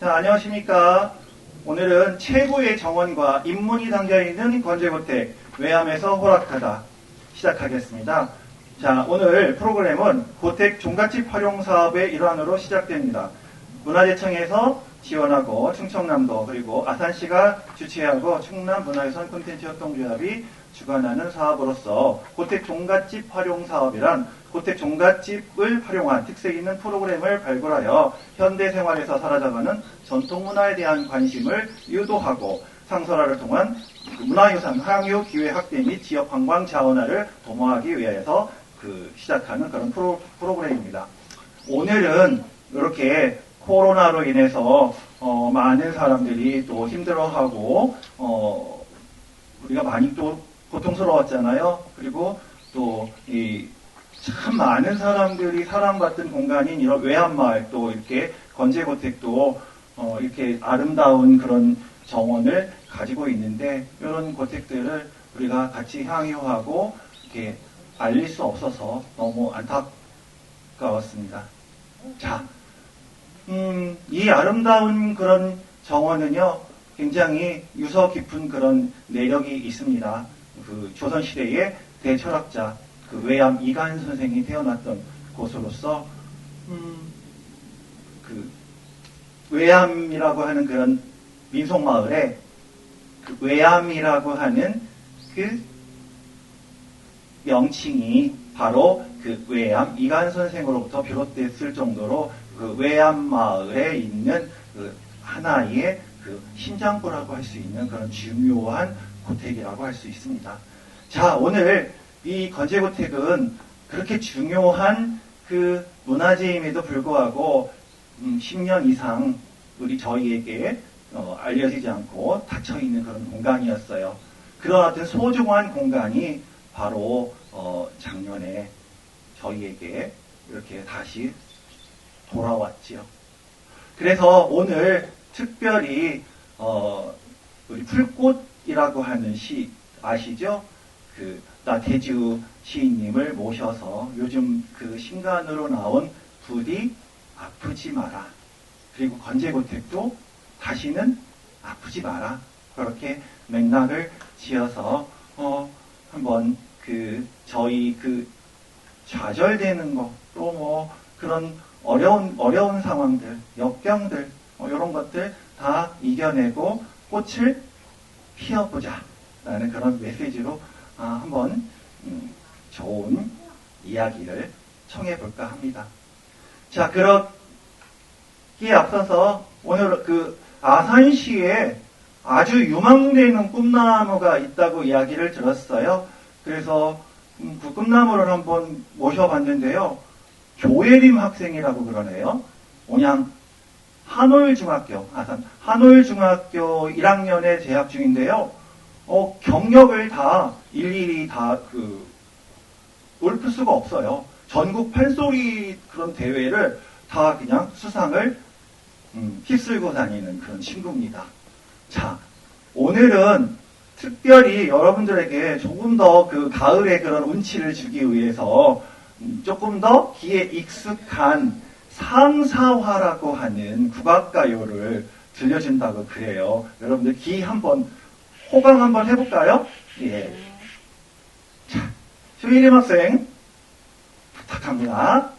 자, 안녕하십니까. 오늘은 최고의 정원과 인문이 담겨있는 건재고택 외암에서 호락하다 시작하겠습니다. 자, 오늘 프로그램은 고택 종갓집 활용 사업의 일환으로 시작됩니다. 문화재청에서 지원하고 충청남도 그리고 아산시가 주최하고 충남문화유산 콘텐츠 협동조합이 주관하는 사업으로서 고택 종갓집 활용 사업이란 고택 종갓집을 활용한 특색 있는 프로그램을 발굴하여 현대 생활에서 사라져가는 전통문화에 대한 관심을 유도하고 상설화를 통한 문화유산 향유 기회 확대 및 지역 관광 자원화를 도모하기 위해서 시작하는 그런 프로그램입니다. 오늘은 이렇게 코로나로 인해서 많은 사람들이 또 힘들어하고 우리가 많이 또 고통스러웠잖아요. 그리고 또 참 많은 사람들이 사랑받던 공간인 이런 외암마을 또 이렇게 건재고택도 이렇게 아름다운 그런 정원을 가지고 있는데 이런 고택들을 우리가 같이 향유하고 이렇게 알릴 수 없어서 너무 안타까웠습니다. 자, 이 아름다운 그런 정원은요, 굉장히 유서 깊은 그런 내력이 있습니다. 조선시대의 대철학자, 외암 이간 선생이 태어났던 곳으로서, 외암이라고 하는 그런 민속마을에 외암이라고 하는 명칭이 바로 외암 이간 선생으로부터 비롯됐을 정도로 외암 마을에 있는 하나의 심장부라고 할 수 있는 그런 중요한 고택이라고 할 수 있습니다. 자, 오늘 이 건재고택은 그렇게 중요한 문화재임에도 불구하고 10년 이상 저희에게 알려지지 않고 닫혀있는 그런 공간이었어요. 그런 어떤 소중한 공간이 바로 작년에 저희에게 이렇게 다시 돌아왔지요. 그래서 오늘 특별히 우리 풀꽃이라고 하는 시 아시죠? 나태주 시인님을 모셔서 요즘 신간으로 나온 부디 아프지 마라. 그리고 건재고택도 다시는 아프지 마라. 그렇게 맥락을 지어서 한번 저희 좌절되는 거 또 그런 어려운 상황들, 역경들 이런 것들 다 이겨내고 꽃을 피워보자 라는 그런 메시지로 한번 좋은 이야기를 청해볼까 합니다. 자, 그렇기에 앞서서 오늘 아산시에 아주 유망되는 꿈나무가 있다고 이야기를 들었어요. 그래서 그 꿈나무를 한번 모셔봤는데요. 조예림 학생이라고 그러네요. 온양 한올중학교, 아산 한올중학교 1학년에 재학 중인데요. 경력을 다 일일이 다 읊을 수가 없어요. 전국 판소리 그런 대회를 다 그냥 수상을 휩쓸고 다니는 그런 친구입니다. 자, 오늘은 특별히 여러분들에게 조금 더 가을의 그런 운치를 주기 위해서 조금 더 귀에 익숙한 상사화라고 하는 국악가요를 들려준다고 그래요. 여러분들 귀 한번 호강 한번 해볼까요? 예. 자, 조예림 학생 부탁합니다.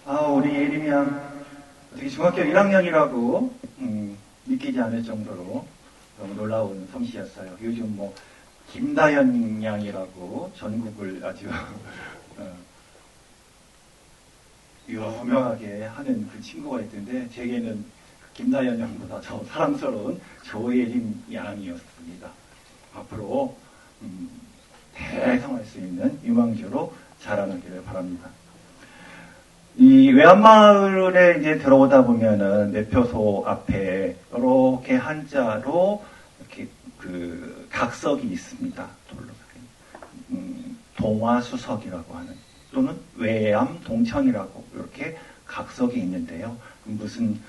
우리 예림이 양, 어떻게 중학교 1학년이라고, 믿기지 않을 정도로 너무 놀라운 솜씨였어요. 요즘 뭐, 김다연 양이라고 전국을 아주, 유명하게 하는 그 친구가 있던데, 제게는 김다연 양보다 더 사랑스러운 조예림 양이었습니다. 앞으로, 대성할 수 있는 유망주로 자라나기를 바랍니다. 이 외암마을에 이제 들어오다 보면은 매표소 앞에 이렇게 한자로 이렇게 그 각석이 있습니다. 돌로 동화수석이라고 하는 또는 외암 동천이라고 이렇게 각석이 있는데요. 무슨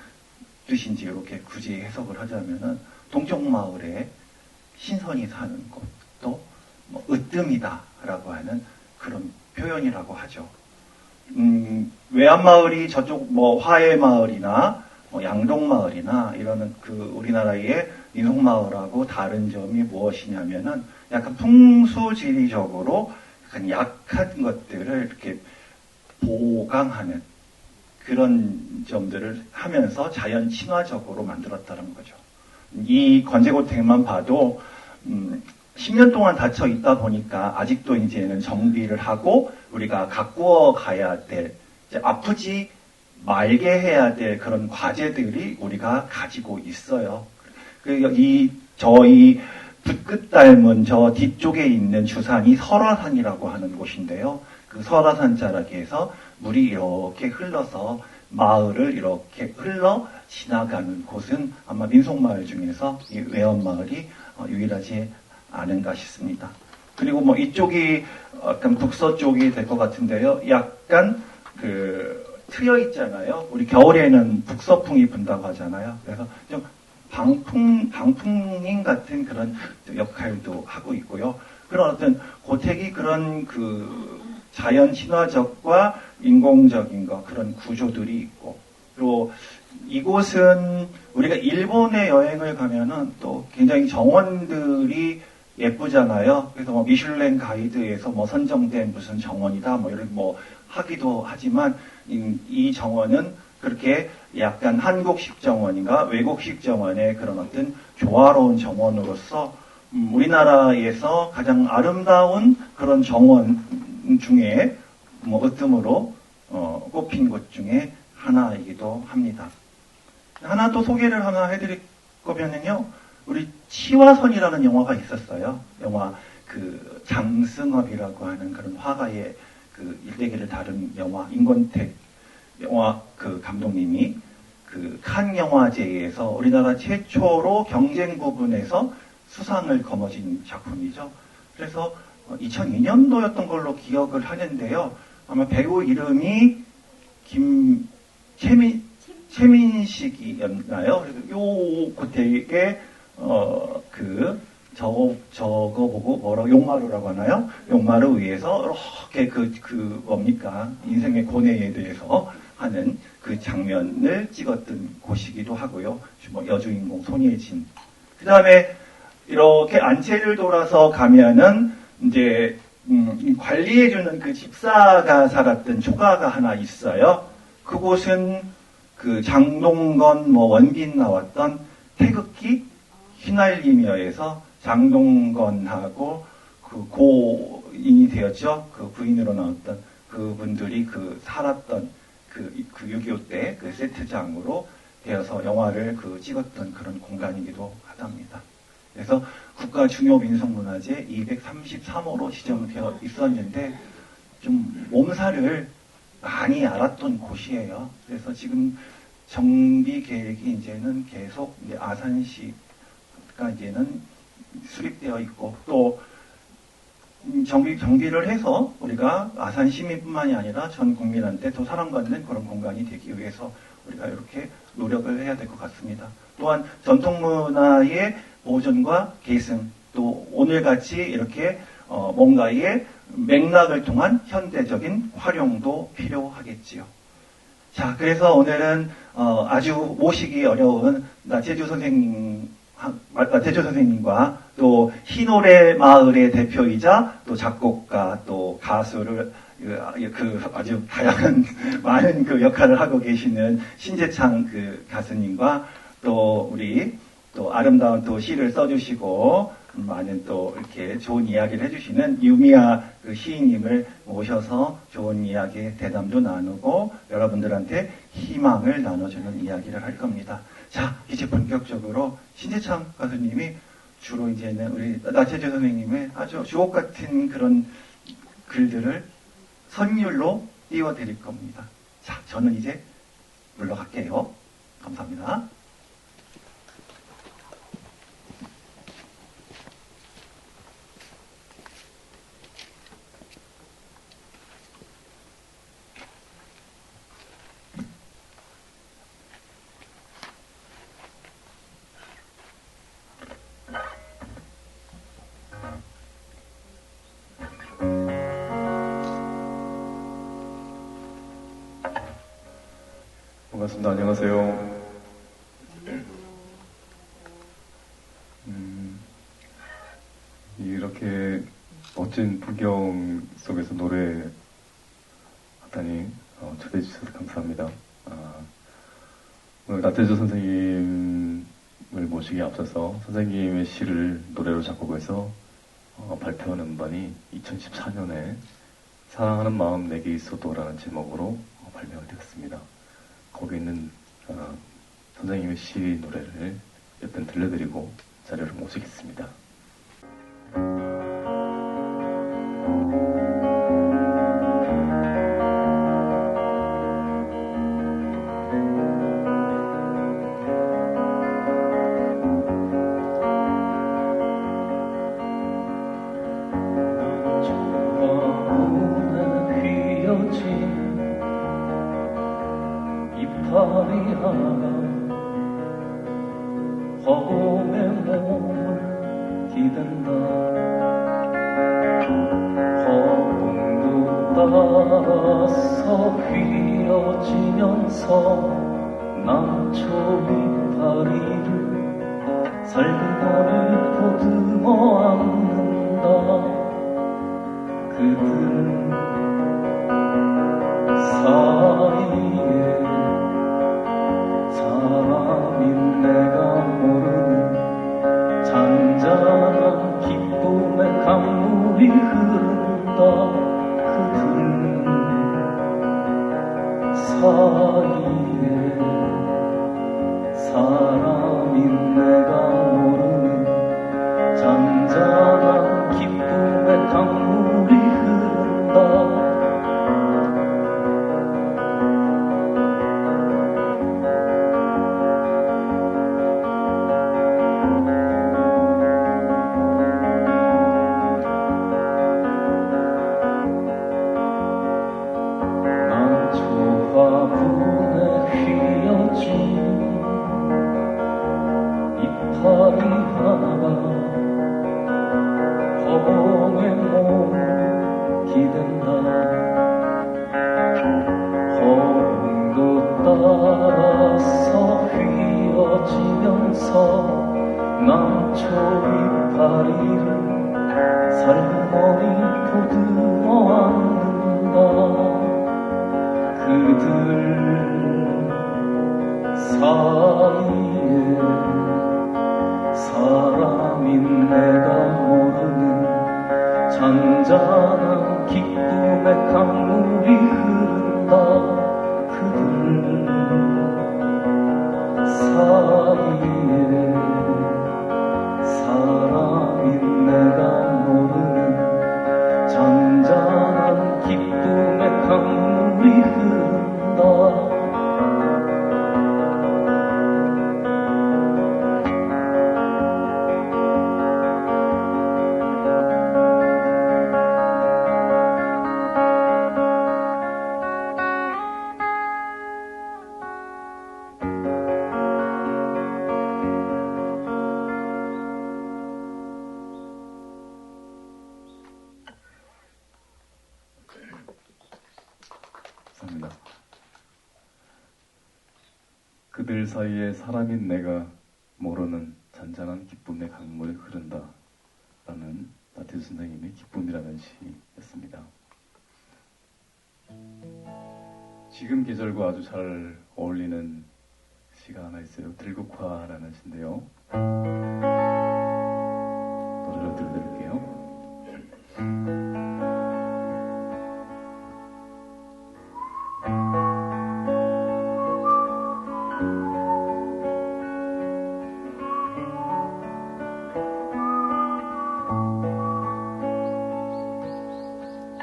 뜻인지 이렇게 굳이 해석을 하자면은 동쪽마을에 신선이 사는 곳, 또 뭐 으뜸이다라고 하는 그런 표현이라고 하죠. 외암마을이 저쪽 뭐 화해마을이나 뭐 양동마을이나 이러는 그 우리나라의 인송마을하고 다른 점이 무엇이냐면은 약간 풍수지리적으로 약간 약한 것들을 이렇게 보강하는 그런 점들을 하면서 자연 친화적으로 만들었다는 거죠. 이 건재고택만 봐도 10년 동안 닫혀 있다 보니까 아직도 이제는 정비를 하고 우리가 가꾸어 가야 될, 이제 아프지 말게 해야 될 그런 과제들이 우리가 가지고 있어요. 저희 붓끝 닮은 저 뒤쪽에 있는 주산이 설화산이라고 하는 곳인데요. 그 설화산 자락에서 물이 이렇게 흘러서 마을을 이렇게 흘러 지나가는 곳은 아마 민속마을 중에서 이 외암마을이 유일하지 않은가 싶습니다. 그리고 뭐 이쪽이 약간 북서쪽이 될 것 같은데요. 약간 트여 있잖아요. 우리 겨울에는 북서풍이 분다고 하잖아요. 그래서 좀 방풍인 같은 그런 역할도 하고 있고요. 그런 어떤 고택이 그런 자연 친화적과 인공적인 그런 구조들이 있고, 그리고 이곳은 우리가 일본에 여행을 가면은 또 굉장히 정원들이 예쁘잖아요. 그래서 뭐 미슐랭 가이드에서 뭐 선정된 무슨 정원이다 뭐 이런 뭐 하기도 하지만 이 정원은 그렇게 약간 한국식 정원인가 외국식 정원의 그런 어떤 조화로운 정원으로서 우리나라에서 가장 아름다운 그런 정원 중에 뭐 으뜸으로 꼽힌 곳 중에 하나이기도 합니다. 하나 또 소개를 하나 해드릴 거면은요, 우리 치화선이라는 영화가 있었어요. 영화 장승업이라고 하는 그런 화가의 일대기를 다룬 영화, 임권택 영화 감독님이 칸 영화제에서 우리나라 최초로 경쟁 부분에서 수상을 거머쥔 작품이죠. 그래서 2002년도였던 걸로 기억을 하는데요. 아마 배우 이름이 최민식이었나요? 그래서 요 고택에 저거 보고 뭐라고 용마루라고 하나요? 용마루 위에서 이렇게 뭡니까? 인생의 고뇌에 대해서 하는 그 장면을 찍었던 곳이기도 하고요. 뭐 여주인공 손예진. 그 다음에 이렇게 안채를 돌아서 가면은 이제 관리해주는 그 집사가 살았던 초가가 하나 있어요. 그곳은 장동건 원빈 나왔던 태극기 휘날리며에서 장동건하고 고인이 되었죠. 그 부인으로 나왔던 그분들이 살았던 6.25 때 세트장으로 되어서 영화를 찍었던 그런 공간이기도 하답니다. 그래서 국가 중요 민속문화재 233호로 지정되어 있었는데 좀 몸살을 많이 앓았던 곳이에요. 그래서 지금 정비 계획이 이제는 계속 아산시가 이제는 수립되어 있고 또 정비를 해서 우리가 아산 시민뿐만이 아니라 전 국민한테 더 사랑받는 그런 공간이 되기 위해서 우리가 이렇게 노력을 해야 될 것 같습니다. 또한 전통문화의 보존과 계승, 또 오늘같이 이렇게 뭔가의 맥락을 통한 현대적인 활용도 필요하겠지요. 자, 그래서 오늘은 아주 모시기 어려운 나태주 선생님과 또 희노래 마을의 대표이자 또 작곡가 또 가수를 그 아주 다양한 많은 그 역할을 하고 계시는 신재창 그 가수님과 또 우리 또 아름다운 또 시를 써주시고 많은 또 이렇게 좋은 이야기를 해주시는 유미아 그 시인님을 모셔서 좋은 이야기 대담도 나누고 여러분들한테 희망을 나눠주는 이야기를 할 겁니다. 자, 이제 본격적으로 신재창 가수님이 주로 이제는 우리 나태주 선생님의 아주 주옥 같은 그런 글들을 선율로 띄워드릴 겁니다. 자, 저는 이제 물러갈게요. 감사합니다. 반갑습니다. 안녕하세요. 이렇게 멋진 풍경 속에서 노래하다니 초대해 주셔서 감사합니다. 오늘 나태주 선생님을 모시기에 앞서서 선생님의 시를 노래로 작곡해서 발표한 음반이 2014년에 사랑하는 마음 내게 있어도라는 제목으로 발매가 되었습니다. 거기 있는 선생님의 시 노래를 몇 번 들려드리고 자료를 모시겠습니다. 이파리 하나 허공에 몸을 기댄다. 허공도 따라서 휘어지면서 남초 이파리를 살머리 보듬어 안는다. 그들 사이에 사람인 내가 모르는 잔잔한 기쁨의 강물이 흐른다. 그들 사이에 사람인 내가 모르는 잔잔한 기쁨의 강물이 흐른다. 이파리 하나 허공에 몸을 기댄다. 허공도 따라서 휘어지면서 남초 이파리를 살머리 보듬어 안는다. 그들 사이에 사람인 내가 모르는 잔잔한 기쁨의 강물이 흐른다. 그들 사이에 사람인 내가 모르는 잔잔한 기쁨의 강물이 흐른다. 감사합니다. 그들 사이에 사람인 내가 모르는 잔잔한 기쁨의 강물이 흐른다 라는 나태주 선생님의 기쁨이라는 시였습니다. 지금 계절과 아주 잘 어울리는 시가 하나 있어요. 들국화라는 시인데요. 노래로 들려드릴게요.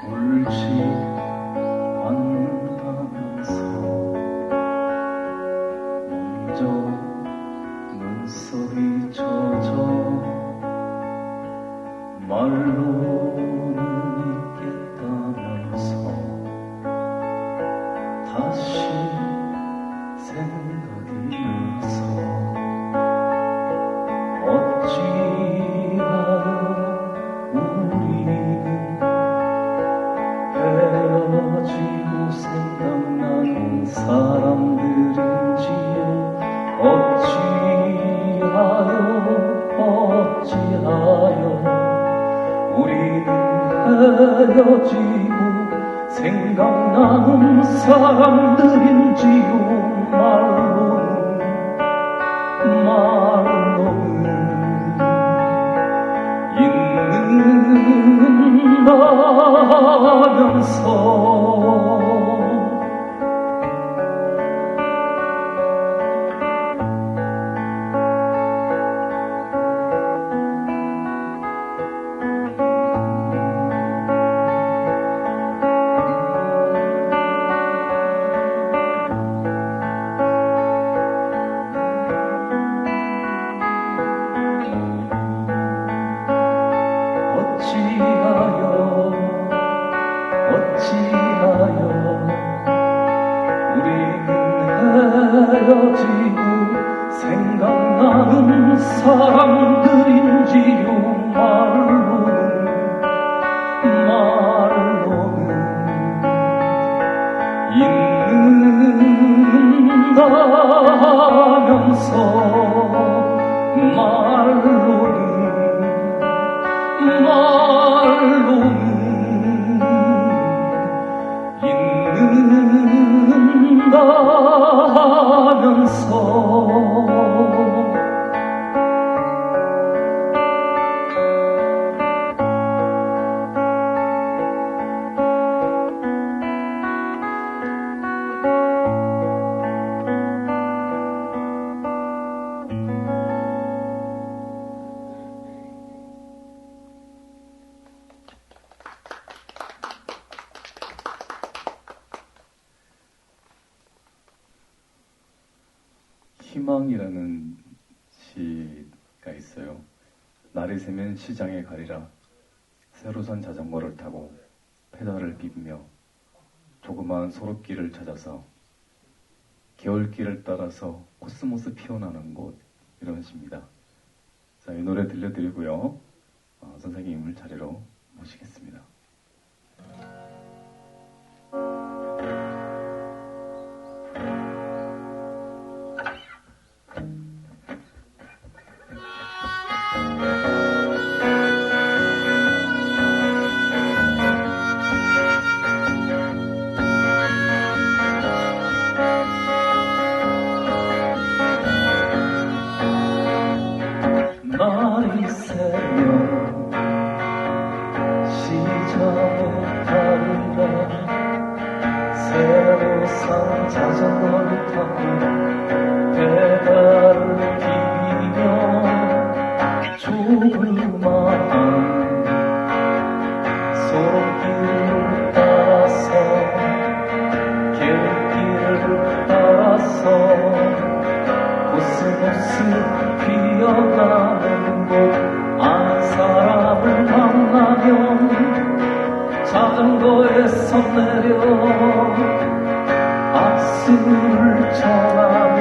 울지 않는다면서 먼저 눈썹이 젖어 말로는 있겠다면서 다시 생각이 나서 어찌하여 우리는 헤어지고 생각나는 사람들인지요. 어찌하여 우리는 헤어지고 생각나는 사람들인지요. 말로는 있는다면서 어찌하여 우리는 헤어지고 생각나는 사람들인지요. 말로는 있는다면서 말로는 있는다면서 희망이라는 시가 있어요. 날이 새면 시장에 가리라. 새로 산 자전거를 타고 페달을 밟으며 조그마한 소록길을 찾아서 겨울길을 따라서 코스모스 피어나는 곳, 이런 시입니다. 자, 이 노래 들려드리고요. 선생님을 자리로 모시겠습니다. 날이 새면 시장에 가리라. 새로 산 자전거를 타고 페달을 밟으며 조그마한 소록길을 따라서 길길을 따라서 코스모스 피어나는 곳 아는 사람을 만나면 자전거에서 내려 악수를 전하며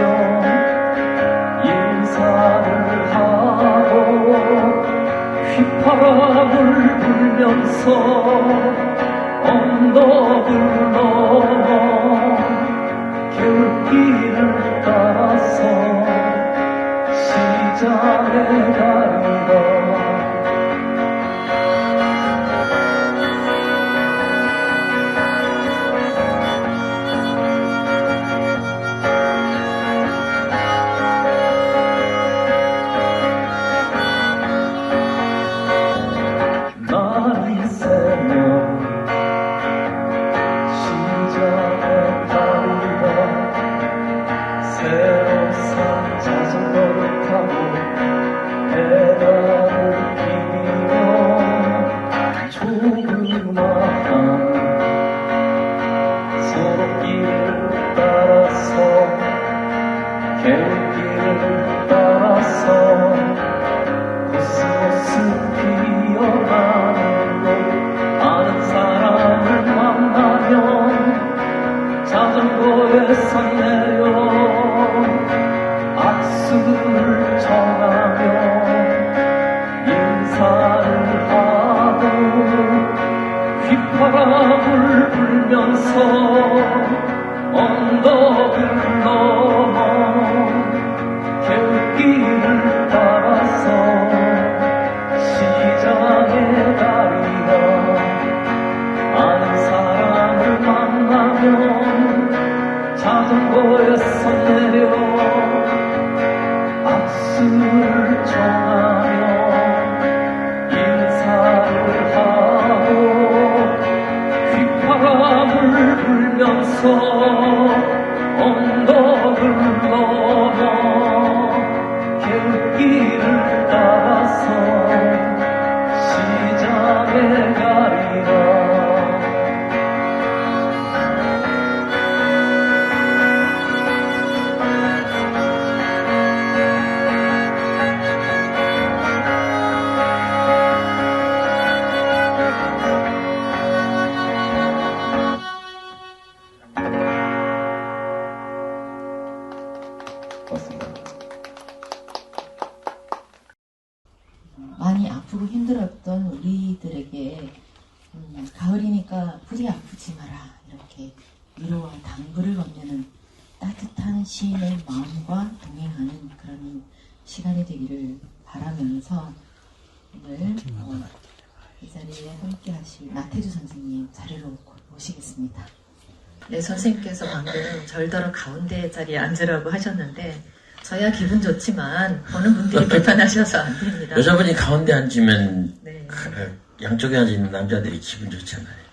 인사를 하고 휘파람을 불면서 언덕을 넘어 겨울길을 따라서 시장에 가리라. 개울길을 따라서 코스모스 피어나는 곳 아는 사람을 만나면 자전거에서 내려 악수를 전하며 인사를 하고 휘파람을 불면서 언덕을 넘어 개울길을 따라서 시장에 가리라 아는 사람을 만나면 자전거에서 내려 악수를 전하며 인사를 하고 휘파람을 불면서 언덕을 넘어 개울길을 따라서 시장에 가리라 맞습니다. 많이 아프고 힘들었던 우리들에게 가을이니까 부디 아프지 마라 이렇게 위로와 당부를 건네는 따뜻한 시인의 마음과 동행하는 그런 시간이 되기를 바라면서 오늘 이 자리에 함께 하실 나태주 선생님 자리로 모시겠습니다. 네, 선생님께서 방금 절더러 가운데 자리에 앉으라고 하셨는데 저야 기분 좋지만 보는 분들이 불편하셔서 안 됩니다. 여자분이 가운데 앉으면 네. 양쪽에 앉아있는 남자들이 기분 좋잖아요.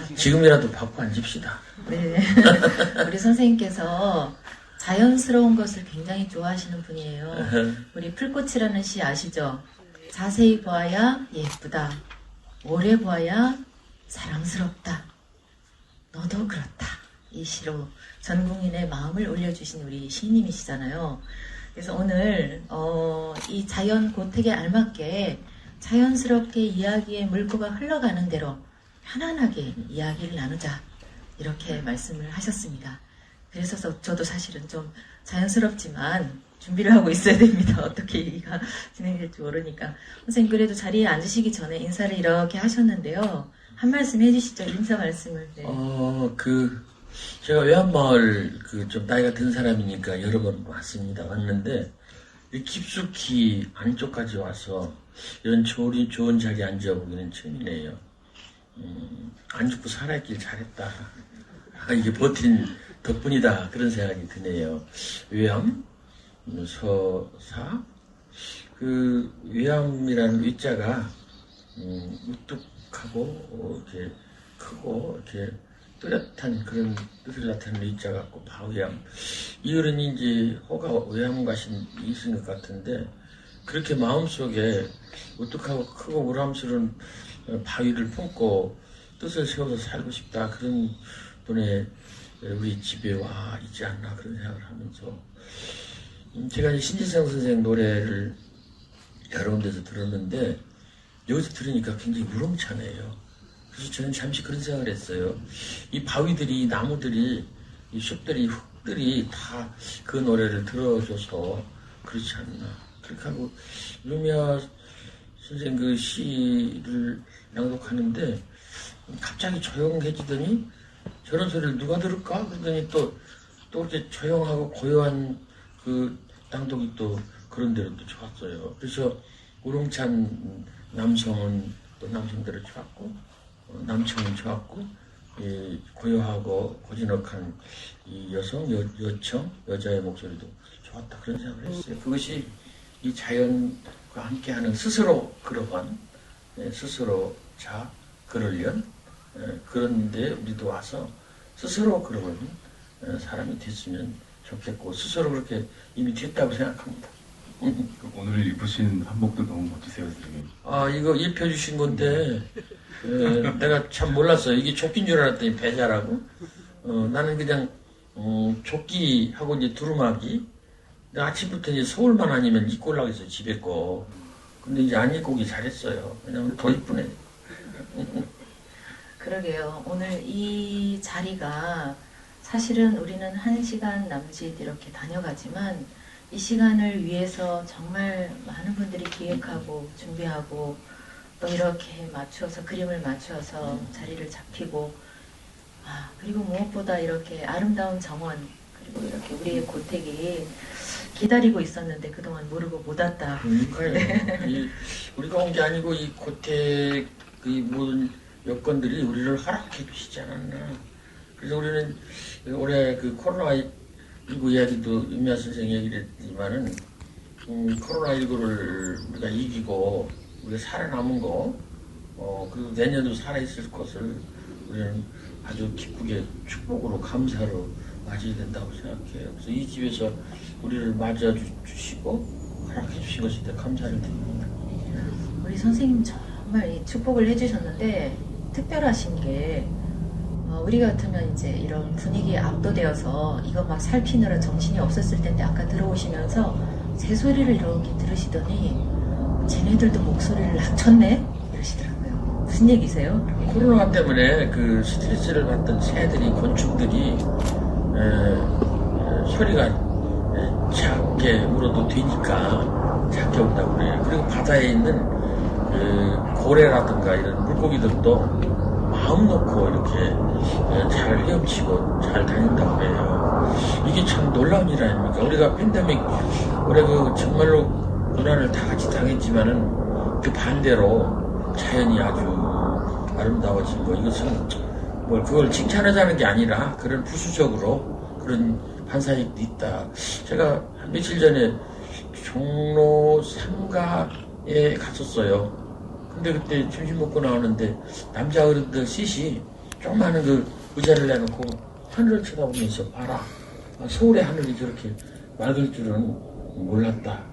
네. 지금이라도 받고 앉읍시다. 네. 우리 선생님께서 자연스러운 것을 굉장히 좋아하시는 분이에요. 우리 풀꽃이라는 시 아시죠? 자세히 보아야 예쁘다. 오래 보아야 사랑스럽다. 너도 그렇다. 이 시로 전 국민의 마음을 올려주신 우리 시인님이시잖아요. 그래서 오늘 이 자연 고택에 알맞게 자연스럽게 이야기의 물꼬가 흘러가는 대로 편안하게 이야기를 나누자 이렇게 말씀을 하셨습니다. 그래서 저도 사실은 좀 자연스럽지만 준비를 하고 있어야 됩니다. 어떻게 얘기가 진행될지 모르니까. 선생님 그래도 자리에 앉으시기 전에 인사를 이렇게 하셨는데요. 한 말씀 해주시죠. 인사 말씀을. 네. 제가 외환마을 좀 나이가 든 사람이니까 여러 번 왔는데 깊숙이 안쪽까지 와서 이런 좋은 자리에 앉아보기는 처음이네요. 안 죽고 살아있길 잘했다. 이게 버틴 덕분이다. 그런 생각이 드네요. 외암, 서사, 외암이라는 위자가 우뚝하고 이렇게 크고 이렇게 뚜렷한 그런 뜻을 나타내는 위자 같고 바위암. 이 어른이 이제 호가 외암가신 이신 것 같은데 그렇게 마음속에 우뚝하고 크고 우람스러운 바위를 품고 뜻을 세워서 살고 싶다. 그런 분의 우리 집에 와 있지 않나 그런 생각을 하면서 제가 이제 신지성 선생 노래를 여러 군데서 들었는데 여기서 들으니까 굉장히 우렁차네요. 그래서 저는 잠시 그런 생각을 했어요. 이 바위들이, 나무들이, 이 숲들이, 흙들이 다 그 노래를 들어줘서 그렇지 않나. 그렇게 하고 루미아 선생 그 시를 낭독하는데 갑자기 조용해지더니 저런 소리를 누가 들을까? 그러더니 또 이렇게 조용하고 고요한 그 낭독이 또 그런 대로 또 좋았어요. 그래서 우렁찬 남성은 또 남성대로 좋았고 남청은 좋았고 고요하고 고즈넉한 이 여청, 여자의 목소리도 좋았다 그런 생각을 했어요. 그것이 이 자연과 함께하는 스스로 그러한 스스로 자 그러련 그런데 우리도 와서 스스로 그런 사람이 됐으면 좋겠고 스스로 그렇게 이미 됐다고 생각합니다. 오늘 입으신 한복도 너무 멋지세요, 선생님. 이거 입혀주신 건데 내가 참 몰랐어요. 이게 조끼인 줄 알았더니 배자라고. 나는 그냥 조끼하고 이제 두루마기 근데 아침부터 이제 서울만 아니면 입고 올라고 했어요, 집에 거. 근데 이제 안 입고 오기 잘했어요. 왜냐면 더 이쁘네. 그러게요. 오늘 이 자리가 사실은 우리는 1시간 남짓 이렇게 다녀가지만 이 시간을 위해서 정말 많은 분들이 기획하고 준비하고 또 이렇게 맞추어서 그림을 맞추어서 자리를 잡히고 그리고 무엇보다 이렇게 아름다운 정원 그리고 이렇게 우리의 고택이 기다리고 있었는데 그동안 모르고 못 왔다. 그러니까요. 우리가 온 게 아니고 이 고택 이 모든 여건들이 우리를 허락해 주시지 않았나. 그래서 우리는 올해 그 코로나19 이야기도 윤미아 선생이 얘기를 했지만은 코로나19를 우리가 이기고 우리가 살아남은 거 그리고 내년도 살아있을 것을 우리는 아주 기쁘게 축복으로 감사로 맞이해야 된다고 생각해요. 그래서 이 집에서 우리를 맞아주시고 허락해 주신 것에 대해 감사를 드립니다. 우리 선생님 정말 이 축복을 해주셨는데 특별하신 게 우리 같으면 이제 이런 분위기에 압도되어서 이거 막 살피느라 정신이 없었을 텐데 아까 들어오시면서 제 소리를 이렇게 들으시더니 쟤네들도 목소리를 낮췄네? 이러시더라고요. 무슨 얘기세요? 코로나 때문에 그 스트레스를 받던 새들이 곤충들이 소리가 작게 울어도 되니까 작게 온다고 그래요. 그리고 바다에 있는 그 고래라든가 이런 물고기들도 마음 놓고 이렇게 잘 헤엄치고 잘 다닌다고 그래요. 이게 참 놀라운 일 아닙니까? 우리가 팬데믹 올해 그 정말로 고난을 다 같이 당했지만은 그 반대로 자연이 아주 아름다워진 거 이것은 뭘 그걸 칭찬하자는 게 아니라 그런 부수적으로 그런 반사익도 있다. 제가 한 며칠 전에 종로 상가에 갔었어요. 근데 그때 점심 먹고 나오는데 남자 어른들 셋이 조그마한 그 의자를 내놓고 하늘을 쳐다보면서 봐라. 서울의 하늘이 저렇게 맑을 줄은 몰랐다.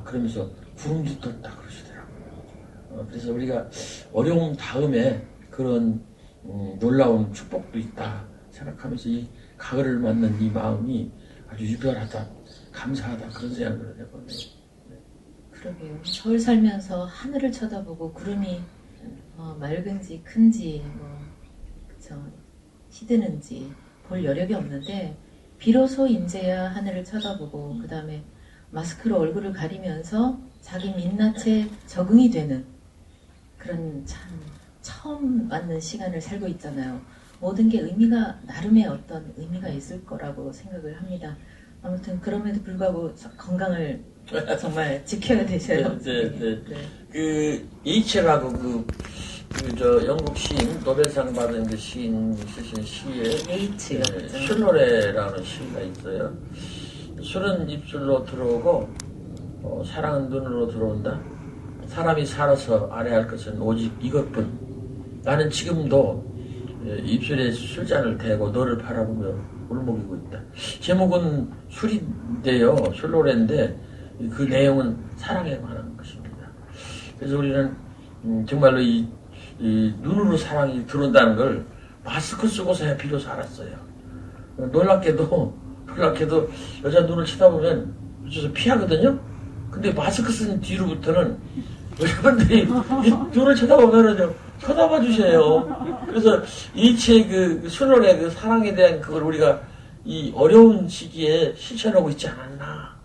그러면서 구름도 떴다 그러시더라고요. 그래서 우리가 어려움 다음에 그런 놀라운 축복도 있다 생각하면서 이 가을을 맞는 이 마음이 아주 유별하다, 감사하다 그런 생각을 해보네요. 그러게요. 서울 살면서 하늘을 쳐다보고 구름이 맑은지 큰지 그쵸, 시드는지 볼 여력이 없는데 비로소 이제야 하늘을 쳐다보고 그 다음에 마스크로 얼굴을 가리면서 자기 민낯에 적응이 되는 그런 참 처음 맞는 시간을 살고 있잖아요. 모든 게 의미가 나름의 어떤 의미가 있을 거라고 생각을 합니다. 아무튼 그럼에도 불구하고 건강을 정말 지켜야 되셔요. 네. 그 H라고 저 영국 시인 노벨상 받은 그 시인 쓰신 시에 H요. 술노래라는 시가 있어요. 술은 입술로 들어오고 사랑은 눈으로 들어온다. 사람이 살아서 알아야 할 것은 오직 이것뿐. 나는 지금도 입술에 술잔을 대고 너를 바라보며 울먹이고 있다. 제목은 술인데요. 술노래인데 그 내용은 사랑에 관한 것입니다. 그래서 우리는 정말로 이 눈으로 사랑이 들어온다는 걸 마스크 쓰고서야 비로소 알았어요. 놀랍게도 여자 눈을 쳐다보면 어째서 피하거든요. 근데 마스크 쓴 뒤로부터는 여자분들이 이 눈을 쳐다보면은 쳐다봐 주세요. 그래서 이치의 그 술노래 그 사랑에 대한 그걸 우리가 이 어려운 시기에 실천하고 있지 않았나.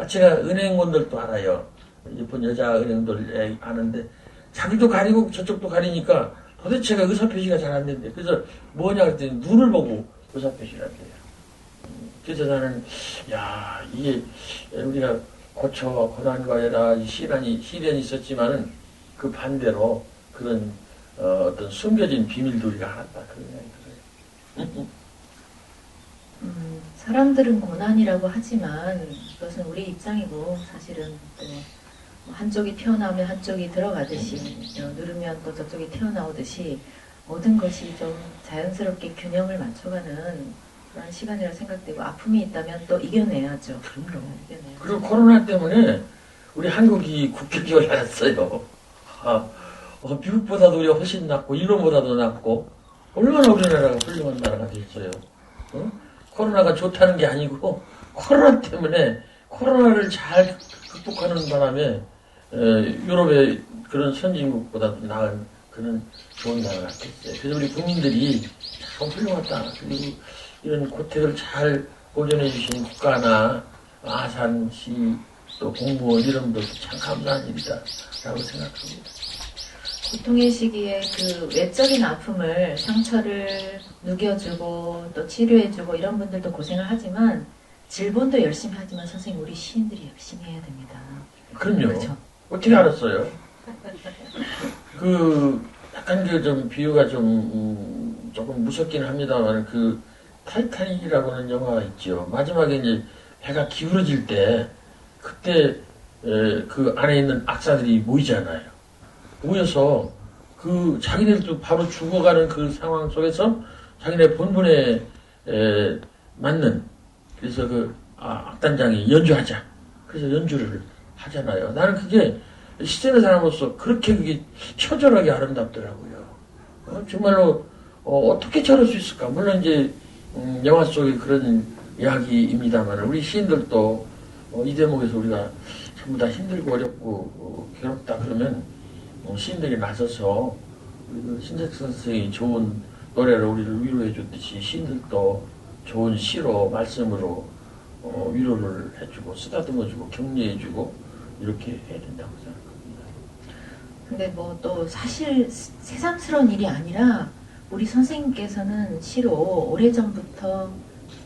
제가 은행원들도 알아요. 일본 여자 은행들 아는데 자기도 가리고 저쪽도 가리니까 도대체가 의사표시가 잘 안 된대. 그래서 뭐냐 그랬더니 눈을 보고 의사표시를 한대요. 그래서 나는 이게 우리가 고초와 고난과 여러 가지 시련이 있었지만은 그 반대로 그런 어떤 숨겨진 비밀도 우리가 알았다 그런 생각이 들어요. 사람들은 고난이라고 하지만 그것은 우리 입장이고 사실은 또 한쪽이 튀어나오면 한쪽이 들어가듯이 누르면 또 저쪽이 튀어나오듯이 모든 것이 좀 자연스럽게 균형을 맞춰가는 그런 시간이라 생각되고 아픔이 있다면 또 이겨내야죠. 그럼요. 이겨내야죠. 그리고 코로나 때문에 우리 한국이 국격이 올라갔어요. 미국보다도 우리가 훨씬 낫고 일본보다도 낫고 얼마나 우리나라가 훌륭한 나라가 됐어요. 코로나가 좋다는 게 아니고 코로나 때문에 코로나를 잘 극복하는 바람에 유럽의 그런 선진국보다도 나은 그런 좋은 나라 같았어요. 그래서 우리 국민들이 참 훌륭하다. 그리고 이런 고택을 잘 보존해 주신 국가나 아산시 또 공무원 이런 분들도 참 감사한 일이다 라고 생각합니다. 고통의 시기에 그 외적인 아픔을, 상처를 누겨주고 또 치료해주고 이런 분들도 고생을 하지만 질본도 열심히 하지만 선생님 우리 시인들이 열심히 해야 됩니다. 그럼요. 그렇죠? 어떻게 알았어요? 약간 좀 비유가 좀 조금 무섭긴 합니다만 그 타이타닉이라고는 영화가 있죠. 마지막에 이제 배가 기울어질 때 그때 그 안에 있는 악사들이 모이잖아요. 모여서 그 자기네들도 바로 죽어가는 그 상황 속에서 자기네 본분에 맞는 그래서 악단장이 연주하자. 그래서 연주를 하잖아요. 나는 그게 시대의 사람으로서 그렇게 그게 처절하게 아름답더라고요. 정말로 어떻게 저럴 수 있을까? 물론 이제 영화 속의 그런 이야기입니다만 우리 시인들도 이 대목에서 우리가 전부 다 힘들고 어렵고 괴롭다 그러면 시인들이 나서서 신색 선생이 좋은 노래로 우리를 위로해 줬듯이 시인들도 좋은 시로 말씀으로 위로를 해주고 쓰다듬어주고 격려해주고 이렇게 해야 된다고 생각합니다. 근데 뭐 또 사실 새삼스러운 일이 아니라 우리 선생님께서는 시로 오래전부터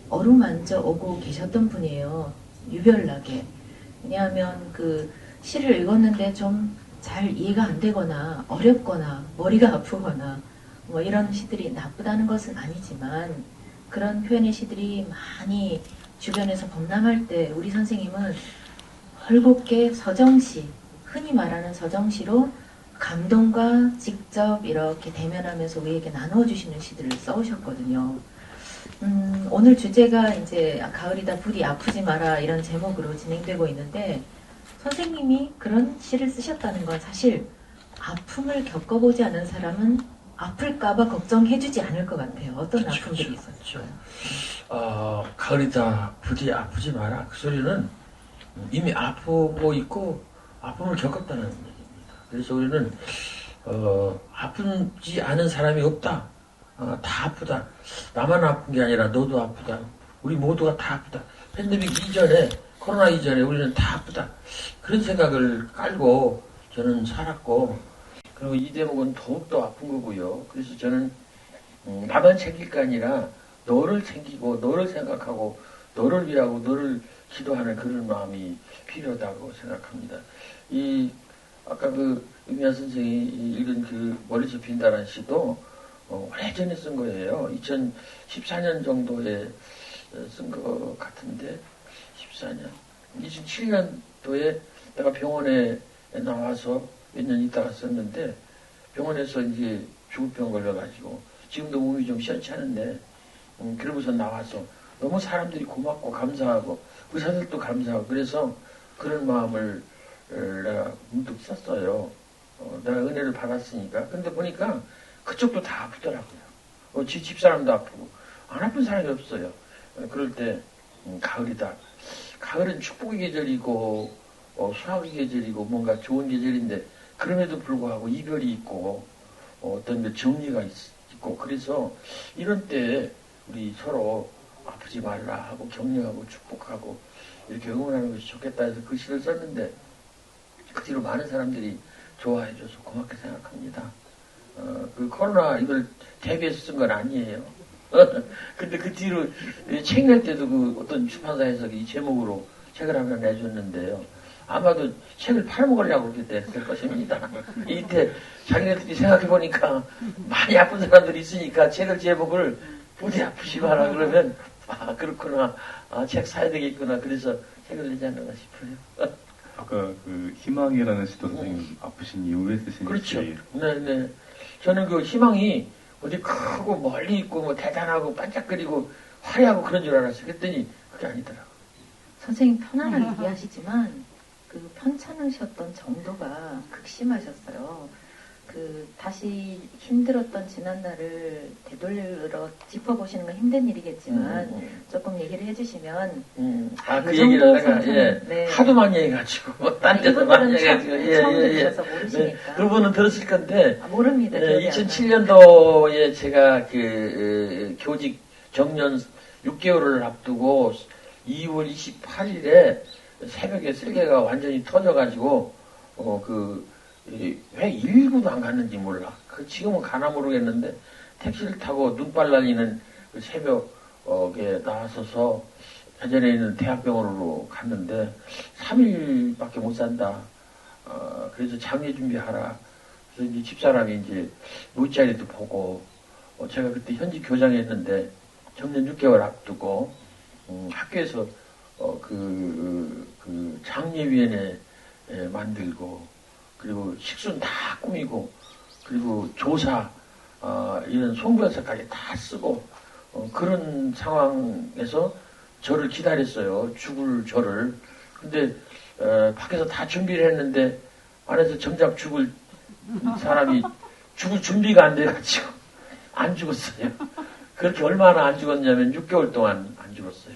어루만져 오고 계셨던 분이에요. 유별나게. 왜냐하면 그 시를 읽었는데 좀 잘 이해가 안 되거나 어렵거나 머리가 아프거나 뭐 이런 시들이 나쁘다는 것은 아니지만 그런 표현의 시들이 많이 주변에서 범람할 때 우리 선생님은 헐곱게 서정시, 흔히 말하는 서정시로 감동과 직접 이렇게 대면하면서 우리에게 나누어주시는 시들을 써오셨거든요. 오늘 주제가 이제 가을이다 부디 아프지 마라 이런 제목으로 진행되고 있는데 선생님이 그런 시를 쓰셨다는 건 사실 아픔을 겪어보지 않은 사람은 아플까봐 걱정해주지 않을 것 같아요. 어떤 아픔들이 있었어요? 가을이다 부디 아프지 마라 그 소리는 이미 아프고 있고 아픔을 겪었다는 얘기입니다. 그래서 우리는 아프지 않은 사람이 없다. 다 아프다. 나만 아픈 게 아니라 너도 아프다. 우리 모두가 다 아프다. 팬데믹 이전에 코로나 이전에 우리는 다 아프다. 그런 생각을 깔고 저는 살았고 그리고 이 대목은 더욱더 아픈 거고요. 그래서 저는 나만 챙길 게 아니라 너를 챙기고 너를 생각하고 너를 위하고 너를 기도하는 그런 마음이 필요하다고 생각합니다. 아까 음야 선생이 읽은 머리 접힌다라는 시도 오래전에 쓴 거예요. 2014년 정도에 쓴 것 같은데 14년 2007년도에 내가 병원에 나와서 몇 년 있다가 썼는데 병원에서 이제 죽을병 걸려가지고 지금도 몸이 좀 시원찮은데 그러고서 나와서 너무 사람들이 고맙고 감사하고 의사들도 감사하고 그래서 그런 마음을 내가 문득 썼어요. 내가 은혜를 받았으니까. 근데 보니까 그쪽도 다 아프더라고요. 집사람도 아프고 안 아픈 사람이 없어요. 그럴 때 가을이다. 가을은 축복의 계절이고 수학의 계절이고 뭔가 좋은 계절인데 그럼에도 불구하고 이별이 있고 어떤 정리가 있고 그래서 이런 때 우리 서로 아프지 말라 하고 격려하고 축복하고 이렇게 응원하는 것이 좋겠다 해서 그 시를 썼는데 그 뒤로 많은 사람들이 좋아해줘서 고맙게 생각합니다. 그 코로나 이걸 대비해서 쓴 건 아니에요. 근데 그 뒤로 책 낼 때도 어떤 출판사에서 이 제목으로 책을 하나 내줬는데요. 아마도 책을 팔아먹으려고 그렇게 됐을 것입니다. 이때 자기네들이 생각해보니까 많이 아픈 사람들이 있으니까 책을 제목을 부디 아프지 마라 그러면 그렇구나. 책 사야 되겠구나. 그래서 책을 내지 않는가 싶어요. 아까 희망이라는 시도 선생님 아프신 이후에 쓰신 그렇죠. 시. 네네. 저는 희망이 어디 크고 멀리 있고 대단하고 반짝거리고 화려하고 그런 줄 알았어요. 그랬더니 그게 아니더라고요. 선생님 편안하게 얘기하시지만 편찮으셨던 정도가 극심하셨어요. 다시 힘들었던 지난날을 되돌려 짚어보시는 건 힘든 일이겠지만 조금 얘기를 해주시면 그 그 얘기를 정도 내가 선생님, 네. 하도 많이 해가지고 딴 데서 많이 해가지고 처음 들으셔서 모르시니까. 그분은 들었을 건데 모릅니다. 기억이 안 나요. 2007년도에 제가 교직 정년 6개월을 앞두고 2월 28일에 새벽에 쓸개가 완전히 터져가지고 왜 119도 안 갔는지 몰라. 지금은 가나 모르겠는데 택시를 타고 눈발 날리는 그 새벽에 나와서서 대전에 있는 대학병원으로 갔는데 3일밖에 못 산다. 그래서 장례 준비하라. 그래서 이제 집사람이 이제 물자리도 보고 제가 그때 현직 교장했는데 정년 6개월 앞두고 학교에서 장례위원회 만들고 그리고 식순 다 꾸미고 그리고 조사 이런 송부연서까지 다 쓰고 그런 상황에서 저를 기다렸어요. 죽을 저를. 근데 밖에서 다 준비를 했는데 안에서 정작 죽을 사람이 죽을 준비가 안 돼가지고 안 죽었어요. 그렇게 얼마나 안 죽었냐면 6개월 동안 안 죽었어요.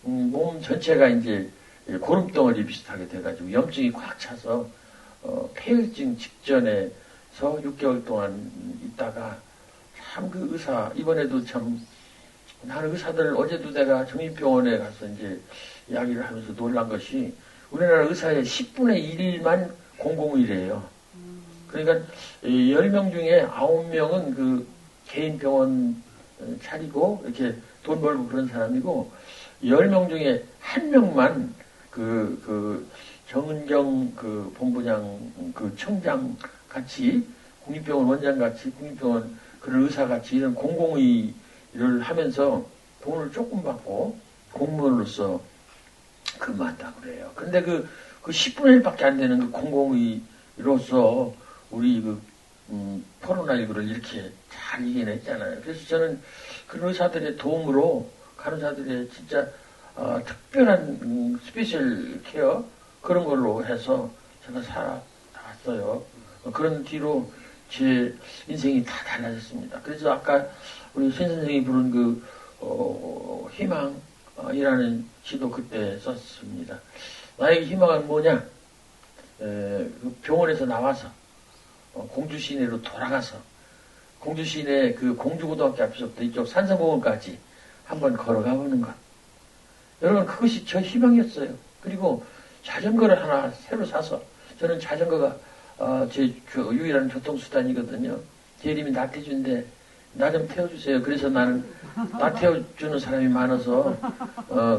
몸 전체가 이제 고름덩어리 비슷하게 돼가지고 염증이 꽉 차서 폐혈증 직전에서 6개월 동안 있다가 참 그 의사 이번에도 참 나는 의사들 어제도 내가 정인병원에 가서 이제 이야기를 하면서 놀란 것이 우리나라 의사의 10분의 1만 공공의래요. 그러니까 10명 중에 9명은 그 개인 병원 차리고 이렇게 돈 벌고 그런 사람이고 10명 중에 1명만 정은경 본부장 청장 같이 국립병원 원장 같이 국립병원 그런 의사 같이 이런 공공의 일을 하면서 돈을 조금 받고 공무원으로서 근무한다고 그래요. 근데 그 10분의 1밖에 안 되는 그 공공의로서 우리 코로나19를 이렇게 잘 이겨냈잖아요. 그래서 저는 그런 의사들의 도움으로 간호사들의 진짜 특별한 스페셜 케어 그런 걸로 해서 제가 살아왔어요. 그런 뒤로 제 인생이 다 달라졌습니다. 그래서 아까 우리 신 선생이 부른 희망이라는 시도 그때 썼습니다. 나에게 희망은 뭐냐? 병원에서 나와서 공주 시내로 돌아가서 공주 시내 공주고등학교 앞에서부터 이쪽 산성공원까지 한번 걸어가 보는 것. 여러분 그것이 저 희망이었어요. 그리고 자전거를 하나 새로 사서 저는 자전거가 제 유일한 교통수단이거든요. 제 이름이 나태주인데 나 좀 태워주세요. 그래서 나는 나 태워주는 사람이 많아서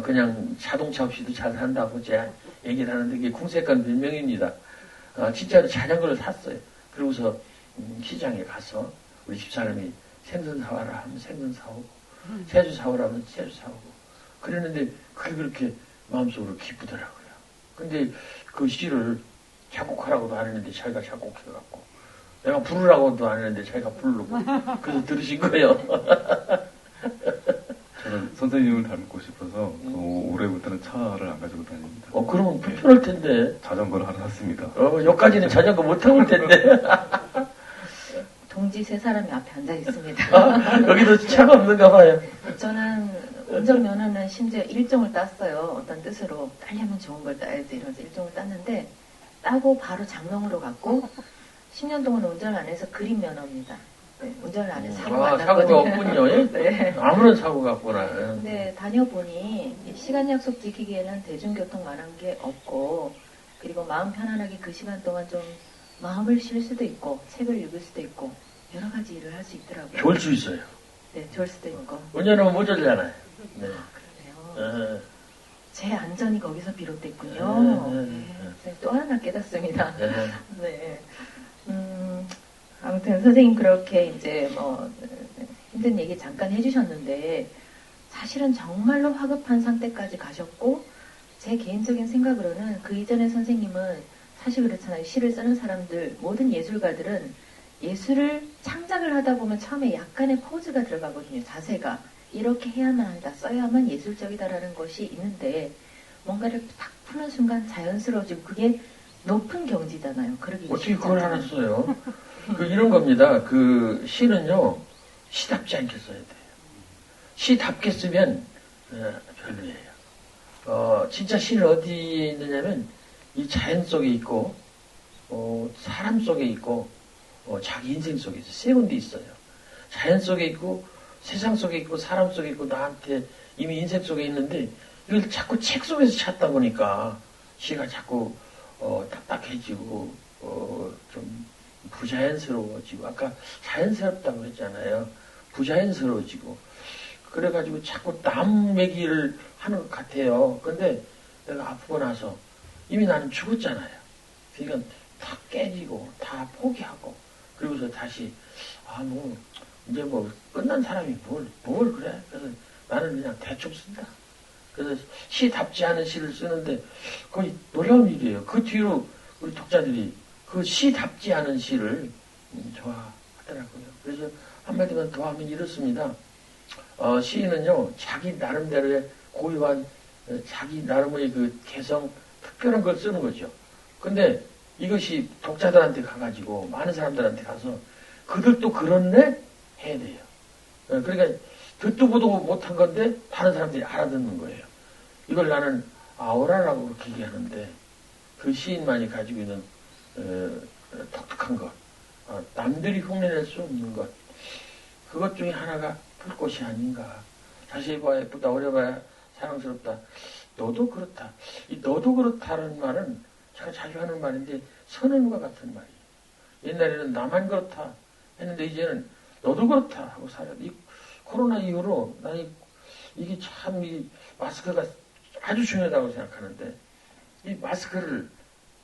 그냥 자동차 없이도 잘 산다고 제가 얘기를 하는데 그게 궁색한 별명입니다. 진짜로 자전거를 샀어요. 그러고서 시장에 가서 우리 집사람이 생선 사와라 하면 생선 사오고 새주 사오라 하면 새주 사오고 그랬는데 그게 그렇게 마음속으로 기쁘더라고요. 근데 그 시를 작곡하라고도 안 했는데 자기가 작곡해갖고 내가 부르라고도 안 했는데 자기가 부르고 그래서 들으신 거예요. 저는 선생님을 닮고 싶어서 올해부터는 차를 안 가지고 다닙니다. 그러면 불편할 텐데. 자전거를 하나 샀습니다. 여기까지는 자전거 못 타볼 텐데. 동지 세 사람이 앞에 앉아 있습니다. 여기도 차가 없는가 봐요. 저는 운전면허는 심지어 1종을 땄어요. 어떤 뜻으로 빨리 하면 좋은 걸 따야지 이러면서 1종을 땄는데 따고 바로 장롱으로 갔고 10년 동안 운전을 안 해서 그림 면허입니다. 네, 운전을 안 해서 사고가 안 사고가 났거든요. 없군요. 예? 네. 아무런 사고가 없구나. 근데 다녀보니 시간 약속 지키기에는 대중교통 만한 게 없고 그리고 마음 편안하게 그 시간 동안 좀 마음을 쉴 수도 있고 책을 읽을 수도 있고 여러 가지 일을 할 수 있더라고요. 좋을 수 있어요. 네, 좋을 수도 있고. 운전하면 못 졸잖아요. 네. 그러네요. 제 안전이 거기서 비롯됐군요. 네, 또 하나 깨닫습니다. 네. 아무튼 선생님 그렇게 이제 힘든 얘기 잠깐 해주셨는데 사실은 정말로 화급한 상태까지 가셨고 제 개인적인 생각으로는 그 이전에 선생님은 사실 그렇잖아요. 시를 쓰는 사람들 모든 예술가들은 예술을 창작을 하다 보면 처음에 약간의 포즈가 들어가거든요. 자세가 이렇게 해야만 한다, 써야만 예술적이다라는 것이 있는데 뭔가를 딱 푸는 순간 자연스러워지고 그게 높은 경지잖아요. 그러기 어떻게 그걸 쉽잖아요. 알았어요? 이런 겁니다. 시는요, 시답지 않게 써야 돼요. 시답게 쓰면 별로예요. 진짜 시는 어디에 있느냐면 이 자연 속에 있고 사람 속에 있고 자기 인생 속에 있어요. 세 군데 있어요. 자연 속에 있고 세상 속에 있고 사람 속에 있고 나한테 이미 인생 속에 있는데 이걸 자꾸 책 속에서 찾다 보니까 시가 자꾸 딱딱해지고 좀 부자연스러워지고 아까 자연스럽다고 했잖아요. 부자연스러워지고 그래가지고 자꾸 남 얘기를 하는 것 같아요. 근데 내가 아프고 나서 이미 나는 죽었잖아요. 그러니까 다 깨지고 다 포기하고 그리고서 다시 이제 끝난 사람이 뭘 그래? 그래서 나는 그냥 대충 쓴다. 그래서 시답지 않은 시를 쓰는데 거의 놀라운 일이에요. 그 뒤로 우리 독자들이 그 시답지 않은 시를 좋아하더라고요. 그래서 한마디만 더 하면 이렇습니다. 시인은요, 자기 나름대로의 고유한 자기 나름의 그 개성, 특별한 걸 쓰는 거죠. 근데 이것이 독자들한테 가가지고 많은 사람들한테 가서 그들도 그렇네? 해야 돼요. 그러니까 듣도 보도 못한 건데 다른 사람들이 알아듣는 거예요. 이걸 나는 아우라라고 그렇게 얘기하는데 그 시인만이 가지고 있는 독특한 것, 남들이 흉내낼 수 없는 것, 그것 중에 하나가 불꽃이 아닌가. 자세히 봐야 예쁘다, 어려봐야 사랑스럽다. 너도 그렇다. 이 너도 그렇다는 말은 제가 자주 하는 말인데 선언과 같은 말이에요. 옛날에는 나만 그렇다 했는데 이제는 너도 그렇다 하고 살아야 돼. 이 코로나 이후로 나는 이게 참 이 마스크가 아주 중요하다고 생각하는데 이 마스크를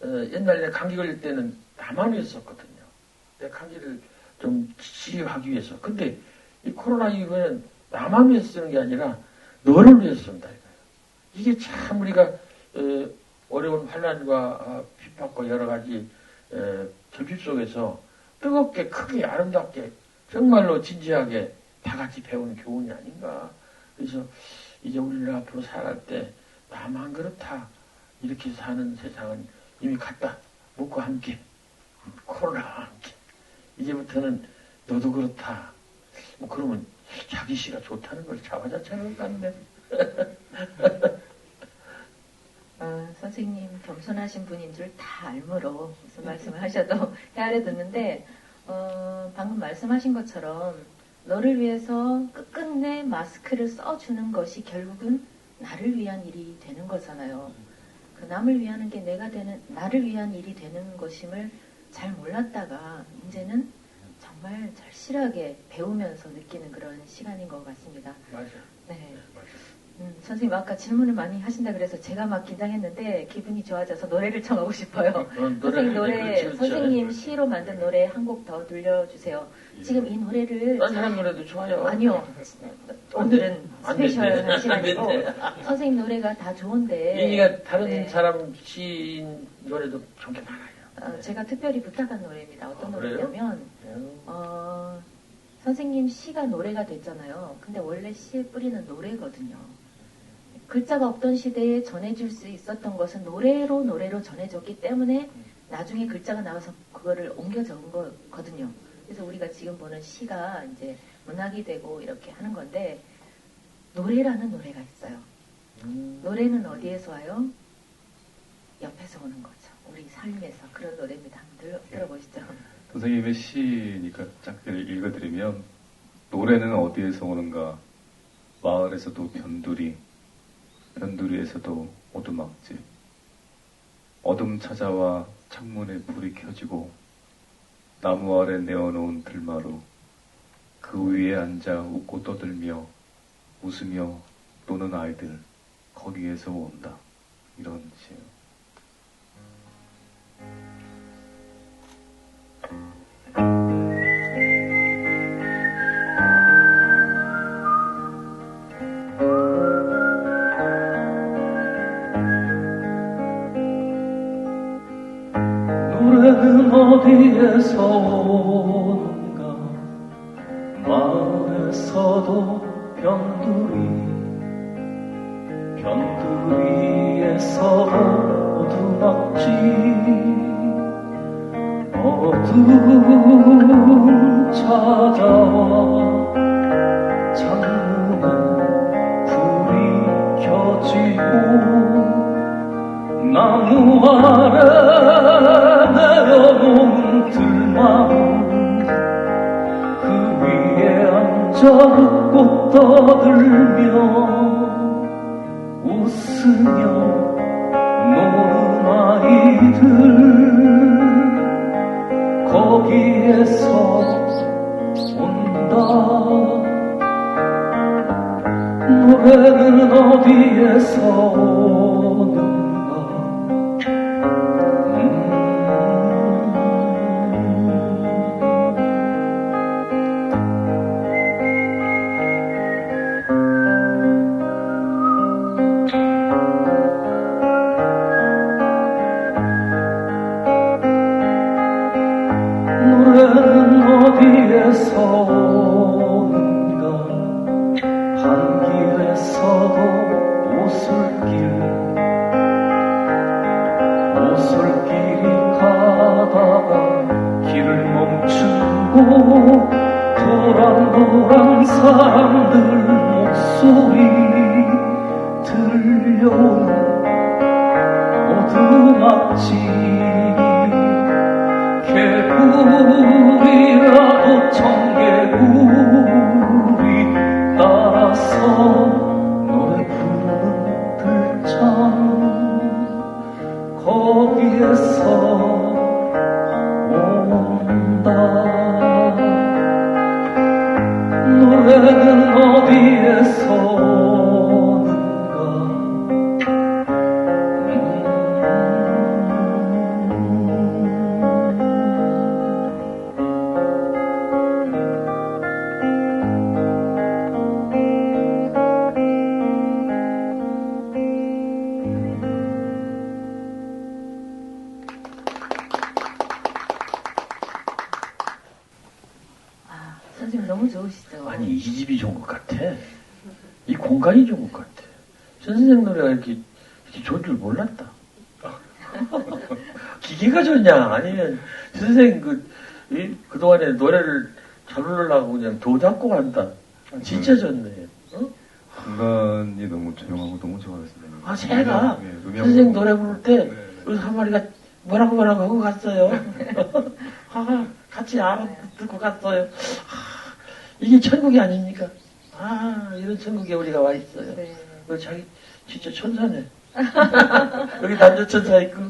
옛날에 감기 걸릴 때는 나만 했었거든요. 내 감기를 좀 치료하기 위해서. 근데 이 코로나 이후에는 나만 위해서 쓰는 게 아니라 너를 위해서 쓴다 이거예요. 이게 참 우리가 어려운 환난과 핍박과 여러 가지 결핍 속에서 뜨겁게 크게 아름답게 정말로 진지하게 다 같이 배운 교훈이 아닌가. 그래서 이제 우리를 앞으로 살아갈 때 나만 그렇다 이렇게 사는 세상은 이미 갔다. 먹고 함께 코로나와 함께 이제부터는 너도 그렇다. 그러면 자기 씨가 좋다는 걸 자화자찬할 것 같네. 선생님 겸손하신 분인 줄 다 알므로 무슨 말씀을 하셔도 헤아려 듣는데 방금 말씀하신 것처럼 너를 위해서 끝끝내 마스크를 써주는 것이 결국은 나를 위한 일이 되는 거잖아요. 그 남을 위하는 게 나를 위한 일이 되는 것임을 잘 몰랐다가 이제는 정말 절실하게 배우면서 느끼는 그런 시간인 것 같습니다. 맞아. 네. 맞아. 선생님 아까 질문을 많이 하신다 그래서 제가 막 긴장했는데 기분이 좋아져서 노래를 청하고 싶어요. 선생님 노래, 그렇지. 선생님 시로 만든 노래 한 곡 더 들려주세요. 지금 이 노래를 딴 사람 노래도 좋아요. 아니요. 오늘은 안 스페셜한 된대. 시간이고 안 된대. 선생님 노래가 다 좋은데 얘기가 다른 네. 사람 시인 노래도 좋은 게 많아요. 제가 특별히 부탁한 노래입니다. 어떤 그래요? 노래냐면 선생님 시가 노래가 됐잖아요. 근데 원래 시의 뿌리는 노래거든요. 글자가 없던 시대에 전해줄 수 있었던 것은 노래로 전해졌기 때문에 나중에 글자가 나와서 그거를 옮겨 적은 거거든요. 그래서 우리가 지금 보는 시가 이제 문학이 되고 이렇게 하는 건데 노래라는 노래가 있어요. 노래는 어디에서 와요? 옆에서 오는 거죠. 우리 삶에서 그런 노래입니다. 한번 들어보시죠. 선생님의 시니까 짧게 읽어드리면 노래는 어디에서 오는가? 마을에서도 변두리에서도 오두막집. 어둠 찾아와 창문에 불이 켜지고 나무 아래 내어놓은 들마루 그 위에 앉아 웃고 떠들며 웃으며 노는 아이들 거기에서 온다. 이런 시예요. 노래는 어디에서 오는가 마을에서도 변두리에서도 오두막집 찾아와 창문에 불이 켜지고 나무 아래 내려놓은 들마루 그 위에 앉아 웃고 떠들며 웃으며 노는 아이들 거기에서 온다 노래는 어디에서 오는가 노래는 어디에서 오는가 한 길에서도 오솔길이 가다가 길을 멈추고 도란도란 사람들 목소리 들려오는 오두막집 개구리라도 청개구리 따라서 노래 부르는 들창 거기에서 온다 노래는 어디에서 오는가 아, 선생님 너무 좋으시죠? 아니 이 집이 좋은 것 같아. 이 공간이 좋은 것 같아. 선생님 노래가 이렇게 좋은 줄 몰랐다. 기계가 좋냐? 아니면 선생님 그동안에 노래를 잘 부르려고 그냥 도 잡고 간다. 진짜 좋네. 어? 공간이 너무 조용하고 너무 좋아요, 선생님. 아, 새가 네, 선생님 노래 부를 때 네. 여기서 한 마리가 뭐라고 하고 갔어요. 아, 같이 알아듣고 갔어요. 아, 이게 천국이 아닙니까? 아, 이런 천국에 우리가 와 있어요. 네. 자기 진짜 천사네. 여기 남자 천사 있고.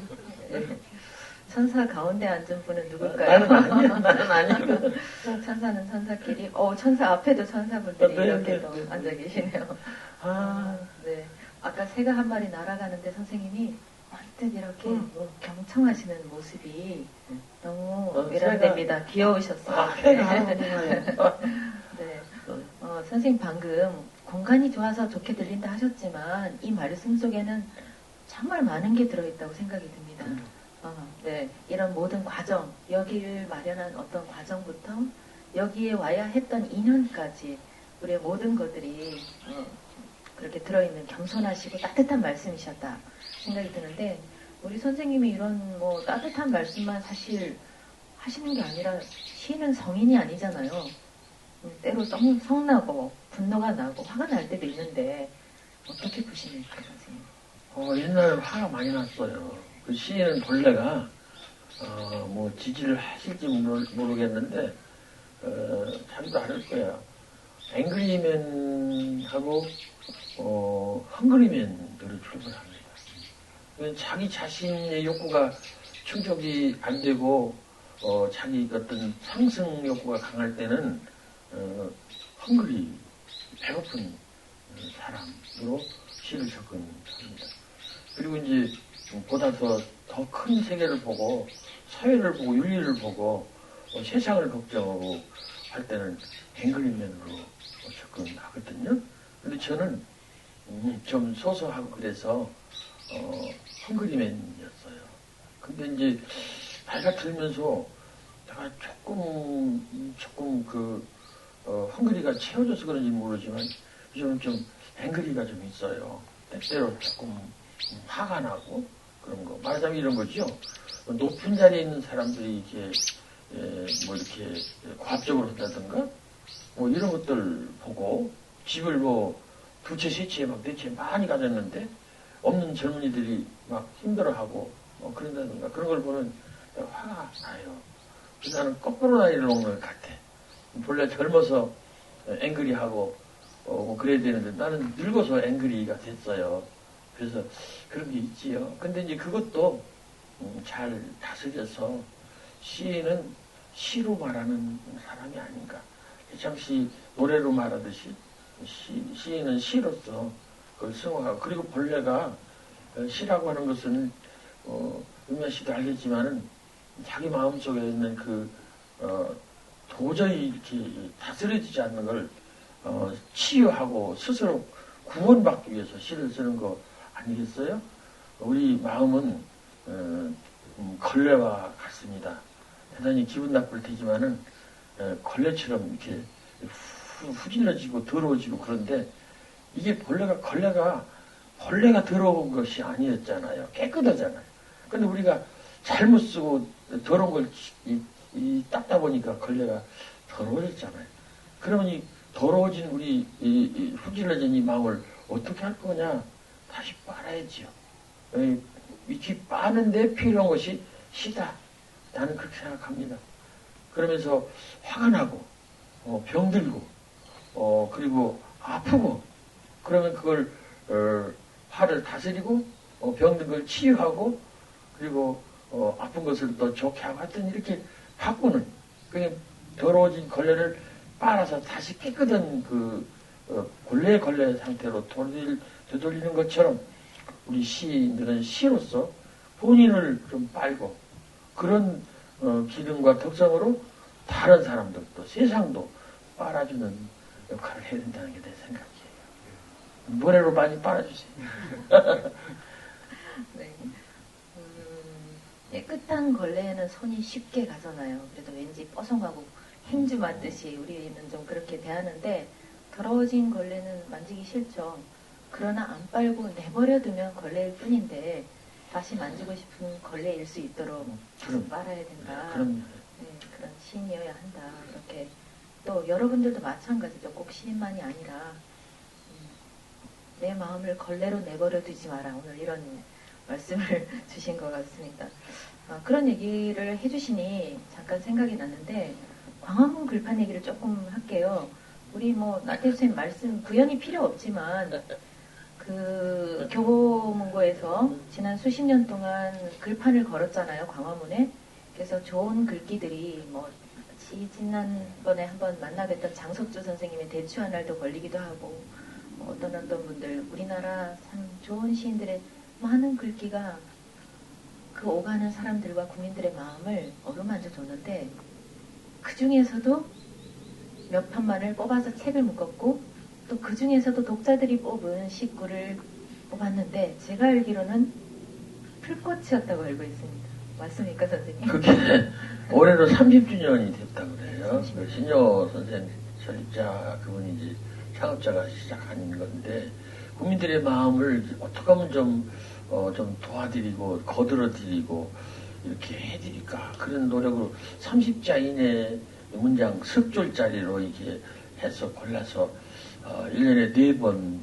천사 가운데 앉은 분은 누굴까요? 나는 아니야. 나는 아니고. 천사는 천사끼리. 천사 앞에도 천사분들이 네, 이렇게도 네, 네. 앉아 계시네요. 아, 네. 아까 새가 한 마리 날아가는데 선생님이 언뜻 이렇게 응. 경청하시는 모습이 너무 새가- 외람됩니다. 귀여우셨어요. 아, 해가 하는구나. 네. 선생님 방금 공간이 좋아서 좋게 들린다 하셨지만 이 말씀 속에는 정말 많은 게 들어있다고 생각이 듭니다. 네. 이런 모든 과정, 여기를 마련한 어떤 과정부터 여기에 와야 했던 인연까지 우리의 모든 것들이 그렇게 들어있는 겸손하시고 따뜻한 말씀이셨다 생각이 드는데 우리 선생님이 이런 뭐 따뜻한 말씀만 사실 하시는 게 아니라 시인은 성인이 아니잖아요. 때로 성나고 분노가 나고 화가 날 때도 있는데 어떻게 푸십니까 선생님? 옛날에 화가 많이 났어요. 그 시인은 본래가 뭐 지지를 하실지 모르겠는데 자기도 알 거야. 앵그리맨하고 헝그리맨들을 출근합니다. 자기 자신의 욕구가 충족이 안 되고 자기 어떤 상승 욕구가 강할 때는 헝그리 배고픈 사람으로 시를 접근합니다. 그리고 이제 보다 더 큰 세계를 보고 사회를 보고 윤리를 보고 세상을 걱정하고 할 때는 앵그리맨으로 접근하거든요. 근데 저는 좀 소소하고 그래서 헝그리맨이었어요. 근데 이제 나이가 들면서 내가 조금 헝그리가 채워져서 그런지 모르지만 요즘 좀 앵그리가 좀 있어요. 때때로 조금 화가 나고 그런 거. 말하자면 이런 거죠. 높은 자리에 있는 사람들이 이렇게 뭐 이렇게 과학적으로 한다든가 뭐 이런 것들 보고 집을 뭐 두 채, 세 채, 막 네 채 많이 가졌는데 없는 젊은이들이 막 힘들어하고 그런다든가 그런 걸 보면 화가 나요. 그래서 나는 거꾸로 나이를 먹는 것 같아. 본래 젊어서 앵그리하고 뭐 그래야 되는데 나는 늙어서 앵그리가 됐어요. 그래서 그런 게 있지요. 근데 이제 그것도 잘 다스려서 시인은 시로 말하는 사람이 아닌가. 해창시 노래로 말하듯이 시인은 시로서 그걸 승화하고 그리고 본래가 시라고 하는 것은 음야 씨도 알겠지만은 자기 마음속에 있는 그 도저히 이렇게 다스려지지 않는 걸 치유하고 스스로 구원받기 위해서 시를 쓰는 거 아니겠어요? 우리 마음은 걸레와 같습니다. 대단히 기분 나쁠 테지만은 걸레처럼 이렇게 후질러지고 더러워지고 그런데 이게 걸레가 더러운 것이 아니었잖아요. 깨끗하잖아요. 근데 우리가 잘못 쓰고 더러운 걸 닦다 보니까 걸레가 더러워졌잖아요. 그러면 이 더러워진 우리 이 후질러진 이 마음을 어떻게 할 거냐? 다시 빨아야지요. 이렇게 빠는데 필요한 것이 시다. 나는 그렇게 생각합니다. 그러면서 화가 나고 병들고 그리고 아프고 그러면 그걸 화를 다스리고 병든 걸 치유하고 그리고 아픈 것을 또 좋게 하고 하여튼 이렇게 바꾸는 그냥 더러워진 걸레를 빨아서 다시 깨끗한 그 걸레 상태로 되돌리는 것처럼 우리 시인들은 시로서 본인을 좀 빨고 그런 기능과 특성으로 다른 사람들도 세상도 빨아주는 역할을 해야 된다는 게 내 생각이에요. 노래로 많이 빨아주세요. 네. 깨끗한 걸레에는 손이 쉽게 가잖아요. 그래도 왠지 뽀송하고 행주 만듯이 우리는 좀 그렇게 대하는데 더러워진 걸레는 만지기 싫죠. 그러나 안 빨고 내버려두면 걸레일 뿐인데 다시 만지고 싶은 걸레일 수 있도록 계속 빨아야 된다. 그럼 네, 그런 시인이어야 한다. 이렇게 또 여러분들도 마찬가지죠. 꼭 시인만이 아니라 내 마음을 걸레로 내버려 두지 마라. 오늘 이런 말씀을 주신 것 같습니다. 그런 얘기를 해주시니 잠깐 생각이 났는데 광화문 글판 얘기를 조금 할게요. 우리 뭐 나태주 선생님 말씀 구현이 필요 없지만 그 교보문고에서 지난 수십 년 동안 글판을 걸었잖아요. 광화문에. 그래서 좋은 글귀들이 뭐 지난번에 한번 만나 뵀던 장석주 선생님의 대추한 날도 걸리기도 하고 어떤 분들 우리나라 참 좋은 시인들의 많은 글귀가 그 오가는 사람들과 국민들의 마음을 어루만져 줬는데 그 중에서도 몇 편만을 뽑아서 책을 묶었고 또 그 중에서도 독자들이 뽑은 시구를 뽑았는데 제가 알기로는 풀꽃이었다고 알고 있습니다. 맞습니까 선생님? 그게 올해로 30주년이 됐다고 그래요. 신여 선생 설립자 그분이 이제 창업자가 시작한 건데 국민들의 마음을 어떻게 하면 좀 도와드리고 거들어드리고 이렇게 해드릴까 그런 노력으로 30자 이내 문장 석 줄짜리로 이렇게 해서 골라서 1년에 4번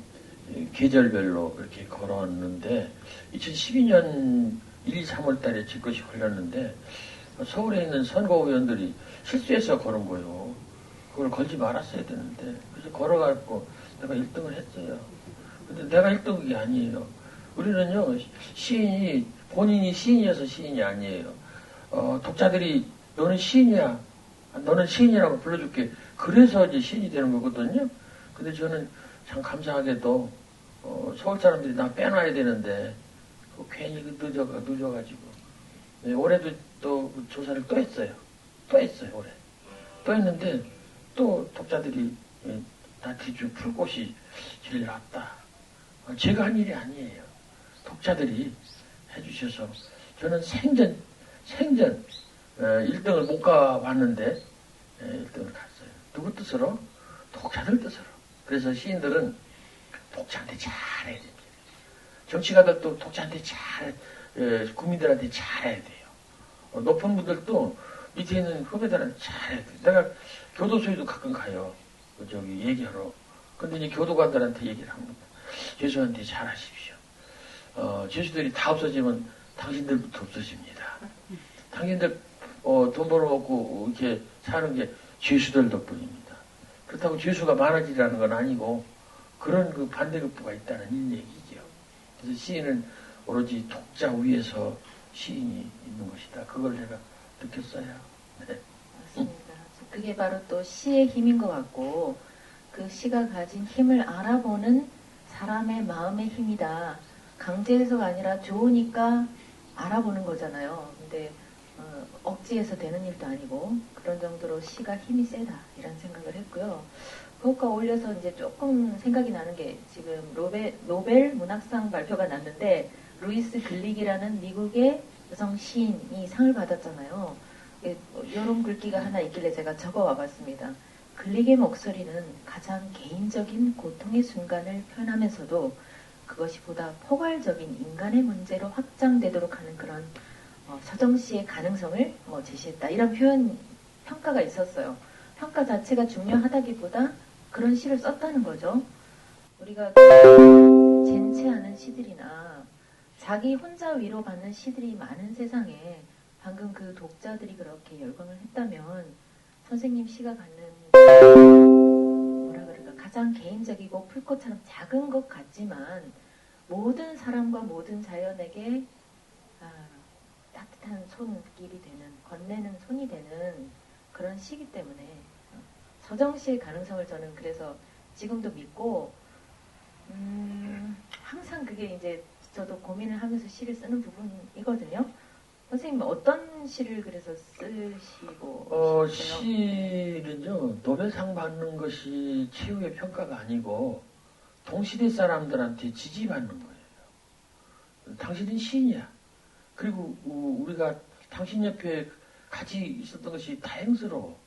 계절별로 그렇게 걸었는데 2012년 1, 2, 3월 달에 제 것이 걸렸는데 서울에 있는 선거위원들이 실수해서 걸은 거예요. 그걸 걸지 말았어야 되는데 그래서 걸어갖고 내가 1등을 했어요. 근데 내가 1등이 아니에요. 우리는요 시인이 본인이 시인이어서 시인이 아니에요. 독자들이 너는 시인이야. 너는 시인이라고 불러줄게. 그래서 이제 시인이 되는 거거든요. 근데 저는 참 감사하게도 서울 사람들이 나 빼놔야 되는데 괜히 늦어가지고 네, 올해도 또 조사를 또 했어요. 올해. 또 했는데 또 독자들이 나태주 풀꽃이 제일 낫다. 제가 한 일이 아니에요. 독자들이 해주셔서 저는 생전 1등을 못 가봤는데 1등을 갔어요. 누구 뜻으로? 독자들 뜻으로. 그래서 시인들은 독자한테 잘해야 됩니다. 정치가들도 독자한테 국민들한테 잘해야 돼요. 높은 분들도 밑에 있는 후배들한테 잘해야 돼. 내가 교도소에도 가끔 가요. 저기 얘기하러. 근데 이제 교도관들한테 얘기를 합니다. 죄수한테 잘하십시오. 죄수들이 다 없어지면 당신들부터 없어집니다. 당신들 돈 벌어먹고 이렇게 사는 게 죄수들 덕분입니다. 그렇다고 죄수가 많아지라는 건 아니고 그런 그 반대급부가 있다는 얘기죠. 그래서 시인은 오로지 독자 위에서 시인이 있는 것이다. 그걸 제가 느꼈어요. 네. 맞습니다. 그게 바로 또 시의 힘인 것 같고 그 시가 가진 힘을 알아보는 사람의 마음의 힘이다. 강제해서가 아니라 좋으니까 알아보는 거잖아요. 근데 억지해서 되는 일도 아니고 그런 정도로 시가 힘이 세다 이런 생각을 했고요. 그것과 어울려서 이제 조금 생각이 나는 게 지금 노벨 문학상 발표가 났는데 루이스 글릭이라는 미국의 여성 시인이 상을 받았잖아요. 이런 글귀가 하나 있길래 제가 적어와 봤습니다. 글릭의 목소리는 가장 개인적인 고통의 순간을 표현하면서도 그것이 보다 포괄적인 인간의 문제로 확장되도록 하는 그런 서정시의 가능성을 제시했다. 이런 평가가 있었어요. 평가 자체가 중요하다기보다 그런 시를 썼다는 거죠. 우리가 젠체하는 시들이나 자기 혼자 위로받는 시들이 많은 세상에 방금 그 독자들이 그렇게 열광을 했다면 선생님 시가 갖는 뭐라 그럴까 가장 개인적이고 풀꽃처럼 작은 것 같지만 모든 사람과 모든 자연에게 따뜻한 손길이 되는 건네는 손이 되는 그런 시기 때문에 서정시의 가능성을 저는 그래서 지금도 믿고 항상 그게 이제 저도 고민을 하면서 시를 쓰는 부분이거든요. 선생님 어떤 시를 그래서 쓰시고 싶으세요? 시는요 노벨상 받는 것이 최후의 평가가 아니고 동시대 사람들한테 지지받는 거예요. 당신은 시인이야. 그리고 우리가 당신 옆에 같이 있었던 것이 다행스러워.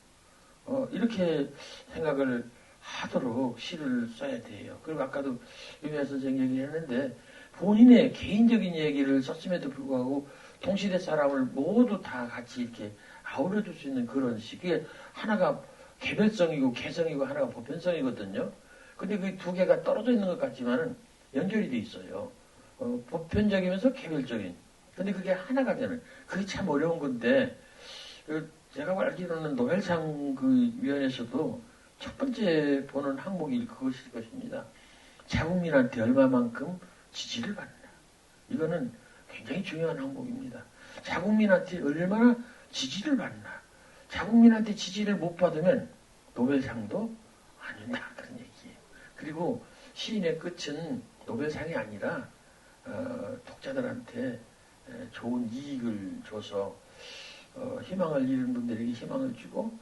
이렇게 생각을 하도록 시를 써야 돼요. 그리고 아까도 유미아 선생님 얘기했는데 본인의 개인적인 얘기를 썼음에도 불구하고 동시대 사람을 모두 다 같이 이렇게 아우러줄 수 있는 그런 시. 그게 하나가 개별성이고 개성이고 하나가 보편성이거든요. 근데 그 두 개가 떨어져 있는 것 같지만은 연결이 돼 있어요. 보편적이면서 개별적인. 근데 그게 하나가 되는. 그게 참 어려운 건데, 제가 알기로는 노벨상 그 위원회에서도 첫 번째 보는 항목이 그것일 것입니다. 자국민한테 얼마만큼 지지를 받나. 이거는 굉장히 중요한 항목입니다. 자국민한테 얼마나 지지를 받나. 자국민한테 지지를 못 받으면 노벨상도 안 준다. 그런 얘기예요. 그리고 시인의 끝은 노벨상이 아니라 독자들한테 좋은 이익을 줘서 희망을 잃은 분들에게 희망을 주고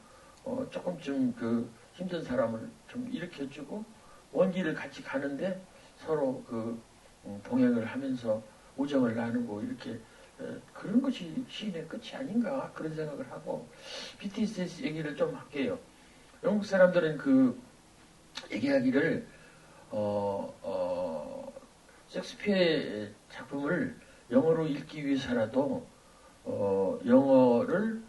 조금쯤 그 힘든 사람을 좀 일으켜주고 원기를 같이 가는데 서로 그 동행을 하면서 우정을 나누고 이렇게 그런 것이 시인의 끝이 아닌가 그런 생각을 하고 BTS 얘기를 좀 할게요. 영국 사람들은 그 얘기하기를 셰익스피어의 작품을 영어로 읽기 위해서라도 영어를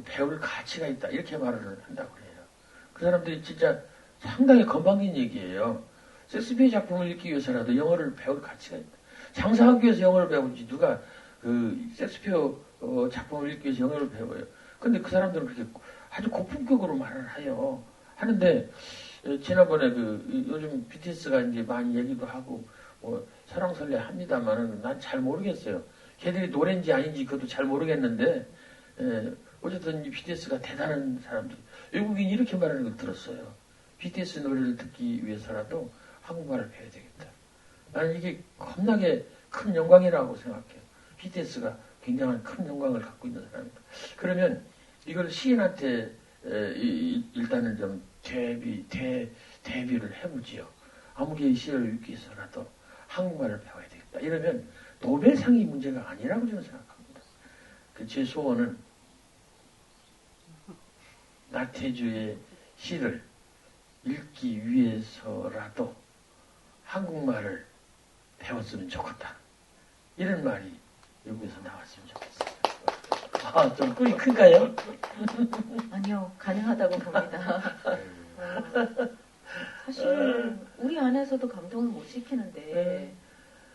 배울 가치가 있다 이렇게 말을 한다고 해요. 그 사람들이 진짜 상당히 건방진 얘기예요. 셰익스피어 작품을 읽기 위해서라도 영어를 배울 가치가 있다. 장사하기 위해서 영어를 배우지 누가 그 셰익스피어 작품을 읽기 위해서 영어를 배워요. 근데 그 사람들은 그렇게 아주 고품격으로 말을 해요. 하는데 지난번에 그 요즘 BTS가 이제 많이 얘기도 하고 뭐 설왕설래 합니다만은 난 잘 모르겠어요. 걔들이 노래인지 아닌지 그것도 잘 모르겠는데 어쨌든 이 BTS가 대단한 사람들. 외국인이 이렇게 말하는 걸 들었어요. BTS 노래를 듣기 위해서라도 한국말을 배워야 되겠다. 나는 이게 겁나게 큰 영광이라고 생각해요. BTS가 굉장한 큰 영광을 갖고 있는 사람이다. 그러면 이걸 시인한테 일단은 좀 대비를 해보지요. 아무개 시를 읽기 위해서라도 한국말을 배워야 되겠다. 이러면 노벨상이 문제가 아니라고 저는 생각합니다. 제 소원은 나태주의 시를 읽기 위해서라도 한국말을 배웠으면 좋겠다. 이런 말이 여기서 나왔으면 좋겠어요. 아, 좀 꿀이 큰가요? 아니요, 가능하다고 봅니다. 사실 우리 안에서도 감동을 못 시키는데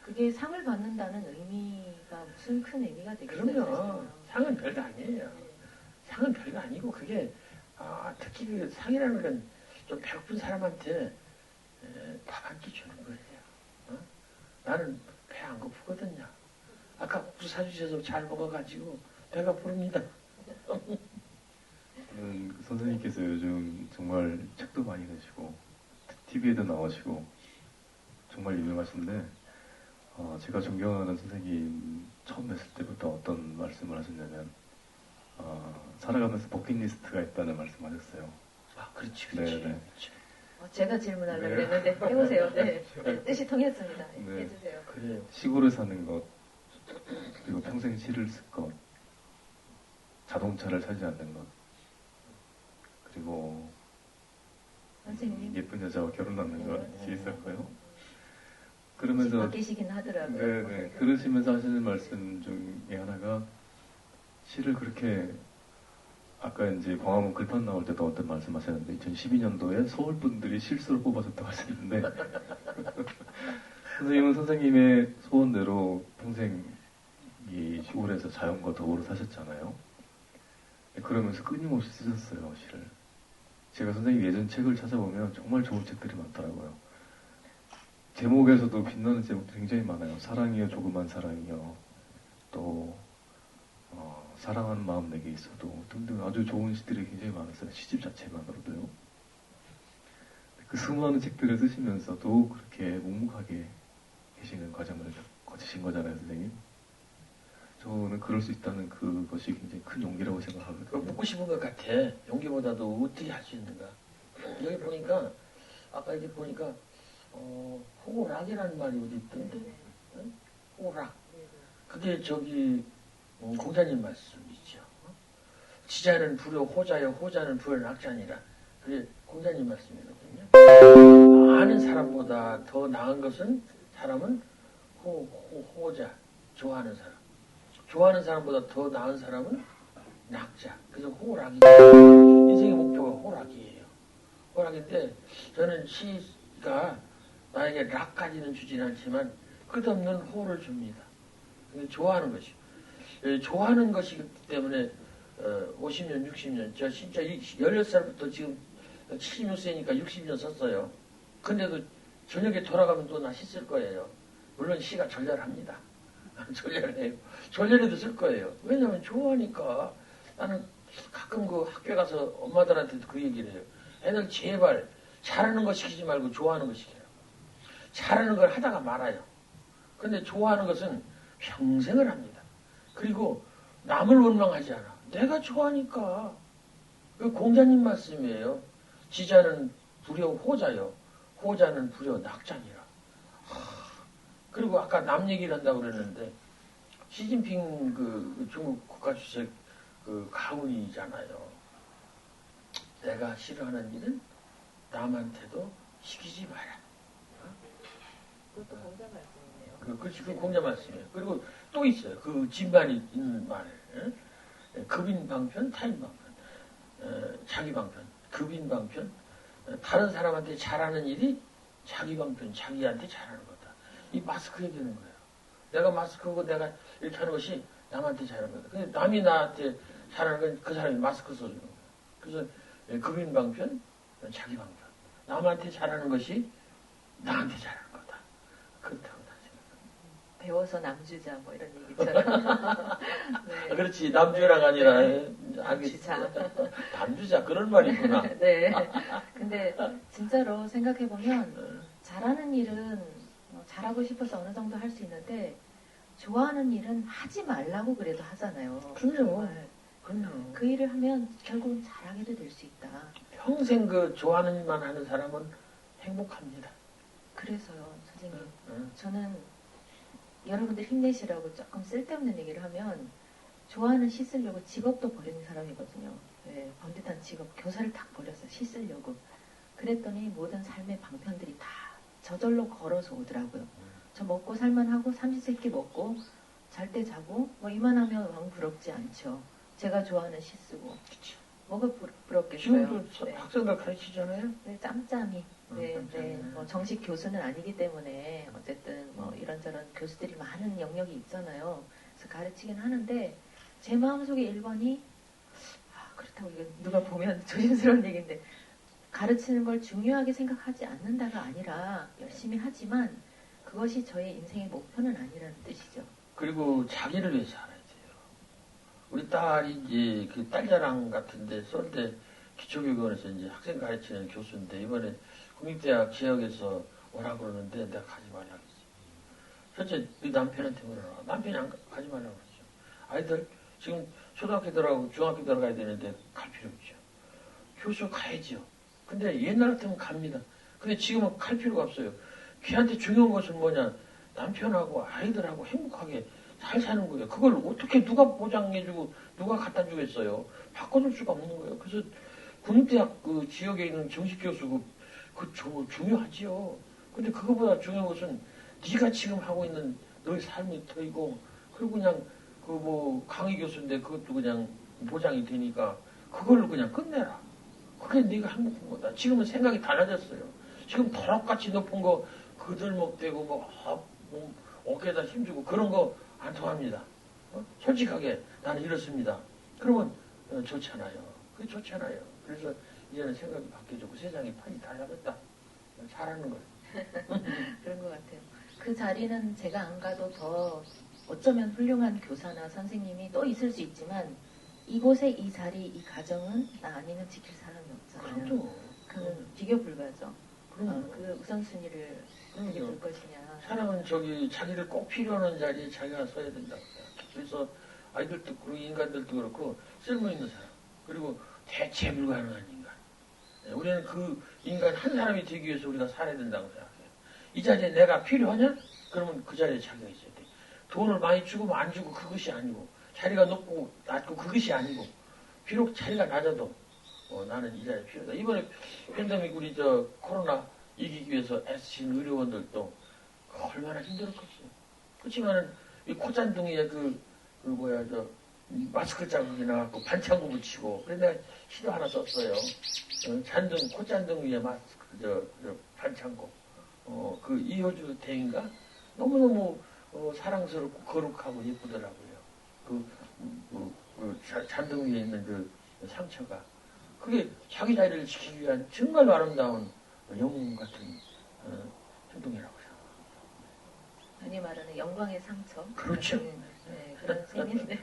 그게 상을 받는다는 의미가 무슨 큰 의미가 되겠어요? 그럼요. 상은 별거 아니에요. 상은 별거 아니고 그게 특히 그 상이라는 건 좀 배고픈 사람한테 밥 한 끼 주는 거예요. 어? 나는 배 안 고프거든요. 아까 국수 사주셔서 잘 먹어가지고 배가 부릅니다. 저는 그 선생님께서 요즘 정말 책도 많이 내시고 TV에도 나오시고 정말 유명하신데 제가 존경하는 선생님 처음 뵀을 때부터 어떤 말씀을 하셨냐면 살아가면서 버킷리스트가 있다는 말씀하셨어요. 아, 그렇지, 그렇지. 네네. 제가 질문하려고 네. 했는데 해보세요. 네. 뜻이 통했습니다. 네. 해주세요. 그래요. 시골에 사는 것, 그리고 평생 시를 쓸 것, 자동차를 사지 않는 것, 그리고 선생님. 예쁜 여자와 결혼하는 네. 것이 있었고요. 집 그러면서 바뀌시긴 하더라고요. 네네 그러시면서 하시는 말씀 중에 하나가 시를 그렇게 아까 이제 광화문 글판 나올 때도 어떤 말씀하셨는데 2012년도에 서울 분들이 실수로 뽑아줬다고 하셨는데 선생님은 선생님의 소원대로 평생 이 시골에서 자연과 더불어 사셨잖아요. 그러면서 끊임없이 쓰셨어요 시를. 제가 선생님 예전 책을 찾아보면 정말 좋은 책들이 많더라고요. 제목에서도 빛나는 제목도 굉장히 많아요. 사랑이여 조그만 사랑이여 또 사랑하는 마음 내게 있어도 등등 아주 좋은 시들이 굉장히 많았어요. 시집 자체만으로도요. 그 수많은 책들을 쓰시면서도 그렇게 묵묵하게 계시는 과정을 거치신 거잖아요, 선생님. 저는 그럴 수 있다는 그것이 굉장히 큰 용기라고 그거 생각하거든요. 묻고 싶은 것 같아. 용기보다도 어떻게 할 수 있는가. 여기 보니까, 아까 여기 보니까, 호락이라는 말이 어디 있던데? 응? 호락. 그게 저기, 공자님 말씀이죠. 지자는 불효 호자여, 호자는 불효 낙자니라. 그게 공자님 말씀이거든요. 아는 사람보다 더 나은 것은 사람은 호자, 좋아하는 사람. 좋아하는 사람보다 더 나은 사람은 낙자. 그래서 호락이죠. 인생의 목표가 호락이에요. 호락인데 저는 시가 나에게 락까지는 주진 않지만 끝없는 호를 줍니다. 좋아하는 것이요. 좋아하는 것이기 때문에 50년, 60년 저 진짜 16살부터 지금 76세니까 60년 썼어요. 근데도 저녁에 돌아가면 또 다시 쓸 거예요. 물론 시가 절렬합니다. 절렬해요. 절렬해도 쓸 거예요. 왜냐면 좋아하니까. 나는 가끔 그 학교 가서 엄마들한테도 그 얘기를 해요. 애들 제발 잘하는 거 시키지 말고 좋아하는 거 시켜요. 잘하는 걸 하다가 말아요. 근데 좋아하는 것은 평생을 합니다. 그리고 남을 원망하지 않아. 내가 좋아하니까. 그 공자님 말씀이에요. 지자는 불효 호자요. 호자는 불효 낙자니라. 그리고 아까 남 얘기를 한다고 그랬는데 시진핑 그 중국 국가주석 그 가훈이잖아요. 내가 싫어하는 일은 남한테도 시키지 마라. 그것도 공자 말씀이네요. 그렇지, 그 공자 말씀이에요. 그리고 또 있어요. 그 진반이 있는 말. 급인방편, 타인방편, 자기방편. 급인방편, 다른 사람한테 잘하는 일이 자기방편, 자기한테 잘하는 거다. 이 마스크 얘기하는 거예요. 내가 마스크고 내가 이렇게 하는 것이 남한테 잘하는 거다. 근데 남이 나한테 잘하는 건 그 사람이 마스크 써주는 거예요. 그래서 급인방편, 자기방편. 남한테 잘하는 것이 나한테 잘하는 거다. 그렇다고 난 생각합니다. 배워서 남주자 뭐 이런 얘기처럼. 네. 그렇지. 남주라가 아니라 남주자. 남주자 그런 말이구나. 네. 근데 진짜로 생각해보면 잘하는 일은 잘하고 싶어서 어느 정도 할 수 있는데 좋아하는 일은 하지 말라고 그래도 하잖아요. 그럼요. 정말. 그럼요. 그 일을 하면 결국은 잘하게도 될 수 있다. 평생 그 좋아하는 일만 하는 사람은 행복합니다. 그래서요, 선생님. 응. 저는 여러분들 힘내시라고 조금 쓸데없는 얘기를 하면 좋아하는 시 쓰려고 직업도 버리는 사람이거든요. 네, 번듯한 직업, 교사를 딱 버려서 시 쓰려고. 그랬더니 모든 삶의 방편들이 다 저절로 걸어서 오더라고요. 저 먹고 살만하고 삼시세끼 먹고 잘 때 자고 뭐 이만하면 왕 부럽지 않죠. 제가 좋아하는 시 쓰고. 뭐가 부럽겠어요? 지금도 네. 학생들 가르치잖아요. 네, 짬짬이. 네, 짬짬이. 네. 뭐 정식 교수는 아니기 때문에 어쨌든 뭐 이런저런 교수들이 많은 영역이 있잖아요. 그래서 가르치긴 하는데 제 마음속에 1번이 그렇다고 이거 누가 보면 조심스러운 얘기인데 가르치는 걸 중요하게 생각하지 않는다가 아니라 열심히 하지만 그것이 저의 인생의 목표는 아니라는 뜻이죠. 그리고 자기를 위해서 알아야 돼요. 우리 딸이 이제 그 딸자랑 같은데 쏠 때 기초교육원에서 이제 학생 가르치는 교수인데 이번에 국립대학 지역에서 오라 그러는데 내가 가지 말라고 했어. 첫째, 네 남편한테 물어라. 남편이 가지 말라고 그랬죠. 아이들 지금 초등학교 들어가고 중학교 들어가야 되는데 갈 필요 없죠. 교수 가야죠. 근데 옛날 같으면 갑니다. 근데 지금은 갈 필요가 없어요. 걔한테 중요한 것은 뭐냐? 남편하고 아이들하고 행복하게 잘 사는 거예요. 그걸 어떻게 누가 보장해주고 누가 갖다 주겠어요? 바꿔줄 수가 없는 거예요. 그래서 국립대학 그 지역에 있는 정식 교수 그 중요하지요. 근데 그거보다 중요한 것은 네가 지금 하고 있는 너의 삶의 터이고 그리고 그냥 그 뭐 강의 교수인데 그것도 그냥 보장이 되니까 그걸로 그냥 끝내라. 그게 네가 행복한 거다. 지금은 생각이 달라졌어요. 지금 더럽같이 높은 거 그들먹대고 뭐 어깨에다 힘주고 그런 거 안 통합니다. 솔직하게 나는 이렇습니다. 그러면 좋잖아요. 그게 좋잖아요. 그래서 이제는 생각이 바뀌어지고 세상이 판이 달라졌다. 잘하는 걸. 그런 것 같아요. 그 자리는 제가 안 가도 더 어쩌면 훌륭한 교사나 선생님이 또 있을 수 있지만 이곳에 이 자리, 이 가정은 나 아니면 지킬 사람이 없잖아요. 그렇죠. 그건 비교 불가죠. 그럼요. 그 우선순위를 어떻게 둘 것이냐. 사람은 자기를 꼭 필요한 자리에 자기가 서야 된다고 생각해. 그래서 아이들도 그렇고 인간들도 그렇고 쓸모있는 사람. 그리고 대체 불가능한 인간. 우리는 그 인간 한 사람이 되기 위해서 우리가 살아야 된다고 생각해요. 이 자리에 내가 필요하냐? 그러면 그 자리에 자기가 있어야 돼. 돈을 많이 주고 안 주고 그것이 아니고 자리가 높고 낮고 그것이 아니고 비록 자리가 낮아도 나는 이 자리에 필요하다. 이번에 팬데믹 우리 코로나 이기기 위해서 애쓰신 의료원들도 얼마나 힘들었겠어요. 그렇지만은 이 콧잔둥이에 마스크 자국이 나갖고 반창고 붙이고 그래서 내가 시도 하나 썼어요. 콧잔둥 위에 마스크 반창고 그 이효주 대인가 너무너무 사랑스럽고 거룩하고 예쁘더라고요. 잔등 위에 있는 그 상처가 그게 자기 자리를 지키기 위한 정말 아름다운 영웅 같은 행동이라고 생각합니다. 흔히 말하는 영광의 상처. 그렇죠. 네, 그런 셈인데.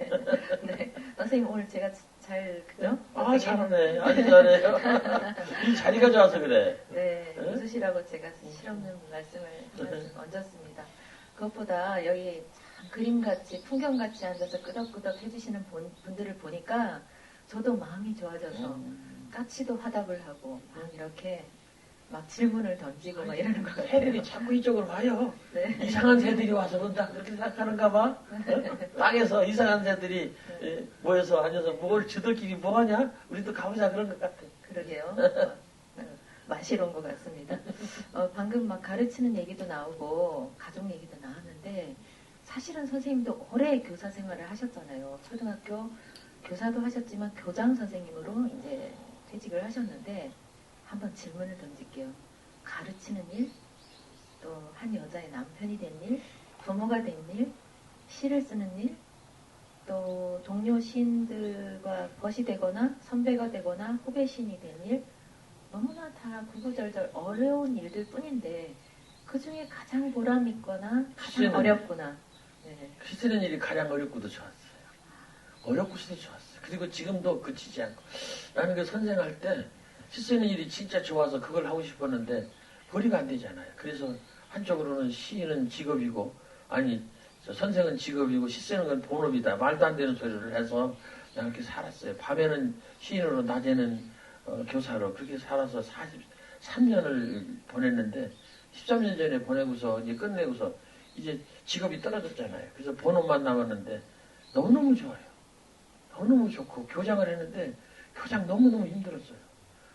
네. 선생님 오늘 제가 잘 그죠? 잘하네. 아주 잘해요. 이 자리가 좋아서 그래. 네, 네? 웃으시라고 제가 실없는 말씀을 얹었습니다. 그것보다 여기 참 그림같이 풍경같이 앉아서 끄덕끄덕 해주시는 분들을 보니까 저도 마음이 좋아져서 까치도 화답을 하고 막 이렇게 막 질문을 던지고 막 이러는 것 같아요. 새들이 자꾸 이쪽으로 와요. 네. 이상한 새들이 와서 본다 그렇게 생각하는가 봐. 땅에서 이상한 새들이 모여서 앉아서 뭘 저들끼리 뭐하냐? 우리도 가보자 그런 것 같아. 그러게요. 마시러 온 것 같습니다. 방금 막 가르치는 얘기도 나오고 가족 얘기도 나왔는데 사실은 선생님도 오래 교사 생활을 하셨잖아요. 초등학교 교사도 하셨지만 교장 선생님으로 이제 퇴직을 하셨는데 한번 질문을 던질게요. 가르치는 일, 또 한 여자의 남편이 된 일, 부모가 된 일, 시를 쓰는 일, 또 동료 시인들과 벗이 되거나 선배가 되거나 후배 시인이 된 일, 너무나 다 구구절절 어려운 일들 뿐인데 그 중에 가장 보람 있거나 가장 시는- 어렵구나. 네. 시 쓰는 일이 가장 어렵고도 좋았어요. 어렵고도 좋았어요. 그리고 지금도 그치지 않고. 나는 그 선생할 때 시 쓰는 일이 진짜 좋아서 그걸 하고 싶었는데 벌이가 안 되잖아요. 그래서 한쪽으로는 시인은 직업이고 선생은 직업이고 시 쓰는 건 본업이다. 말도 안 되는 소리를 해서 그냥 그렇게 살았어요. 밤에는 시인으로 낮에는 교사로 그렇게 살아서 43년을 보냈는데 13년 전에 보내고서 이제 끝내고서 이제 직업이 떨어졌잖아요. 그래서 본업만 남았는데 너무너무 좋아요. 너무너무 좋고 교장을 했는데 교장 너무너무 힘들었어요.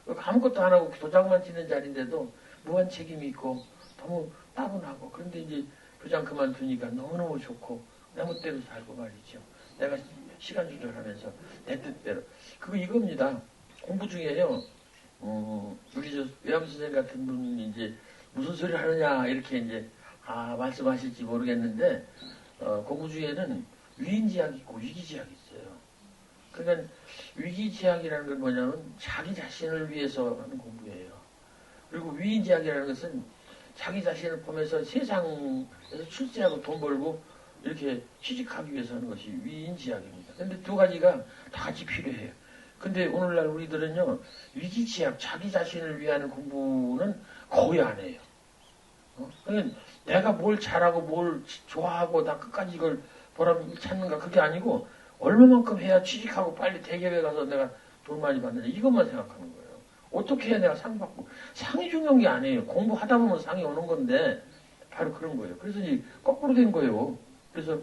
아무것도 안 하고 도장만 치는 자리인데도 무한 책임이 있고 너무 따분하고 그런데 이제 교장 그만두니까 너무너무 좋고 내 멋대로 살고 말이죠. 내가 시간 조절하면서 내 뜻대로. 그거 이겁니다. 공부 중에요. 우리 저 외암 선생님 같은 분이 이제 무슨 소리 하느냐 이렇게 이제 말씀하실지 모르겠는데 공부 중에는 위인지학 있고 위기지학이 있어요. 그러니까 위기지학이라는 건 뭐냐면 자기 자신을 위해서 하는 공부예요. 그리고 위인지학이라는 것은 자기 자신을 보면서 세상에서 출세하고 돈 벌고 이렇게 취직하기 위해서 하는 것이 위인지학입니다. 근데 두 가지가 다 같이 필요해요. 근데 오늘날 우리들은요, 위기지학, 자기 자신을 위한 공부는 거의 안 해요. 그러니까 내가 뭘 잘하고 뭘 좋아하고 나 끝까지 이걸 보람 찾는가 그게 아니고 얼마만큼 해야 취직하고 빨리 대기업에 가서 내가 돈 많이 받느냐 이것만 생각하는 거예요. 어떻게 해야 내가 상 받고 상이 중요한 게 아니에요. 공부하다 보면 상이 오는 건데 바로 그런 거예요. 그래서 이제 거꾸로 된 거예요. 그래서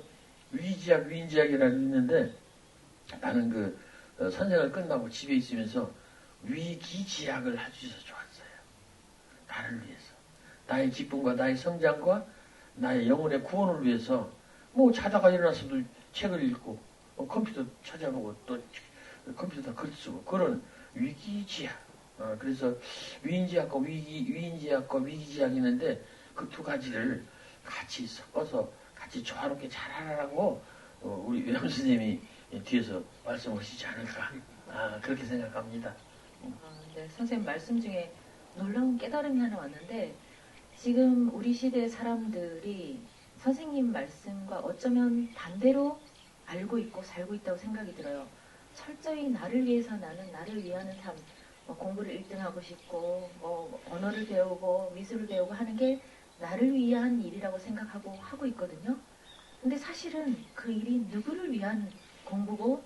위기지학, 위인지학이라는 게 있는데 나는 선생을 끝나고 집에 있으면서 위기지학을 할 수 있어서 좋았어요. 나를 위해서. 나의 기쁨과 나의 성장과 나의 영혼의 구원을 위해서 뭐 자다가 일어나서도 책을 읽고 컴퓨터 찾아보고 또 컴퓨터다 글 쓰고 그런 위기지학. 그래서 위인지학과 위인지학과 위기지학이 있는데 그 두 가지를 같이 섞어서 같이 조화롭게 잘하라고 우리 외암 선생님이 뒤에서 말씀하시지 않을까 그렇게 생각합니다. 네, 선생님 말씀 중에 놀라운 깨달음이 하나 왔는데 지금 우리 시대 사람들이 선생님 말씀과 어쩌면 반대로 알고 있고 살고 있다고 생각이 들어요. 철저히 나를 위해서 나는 나를 위하는 삶, 공부를 1등하고 싶고 언어를 배우고 미술을 배우고 하는 게 나를 위한 일이라고 생각하고 하고 있거든요. 근데 사실은 그 일이 누구를 위한 공부고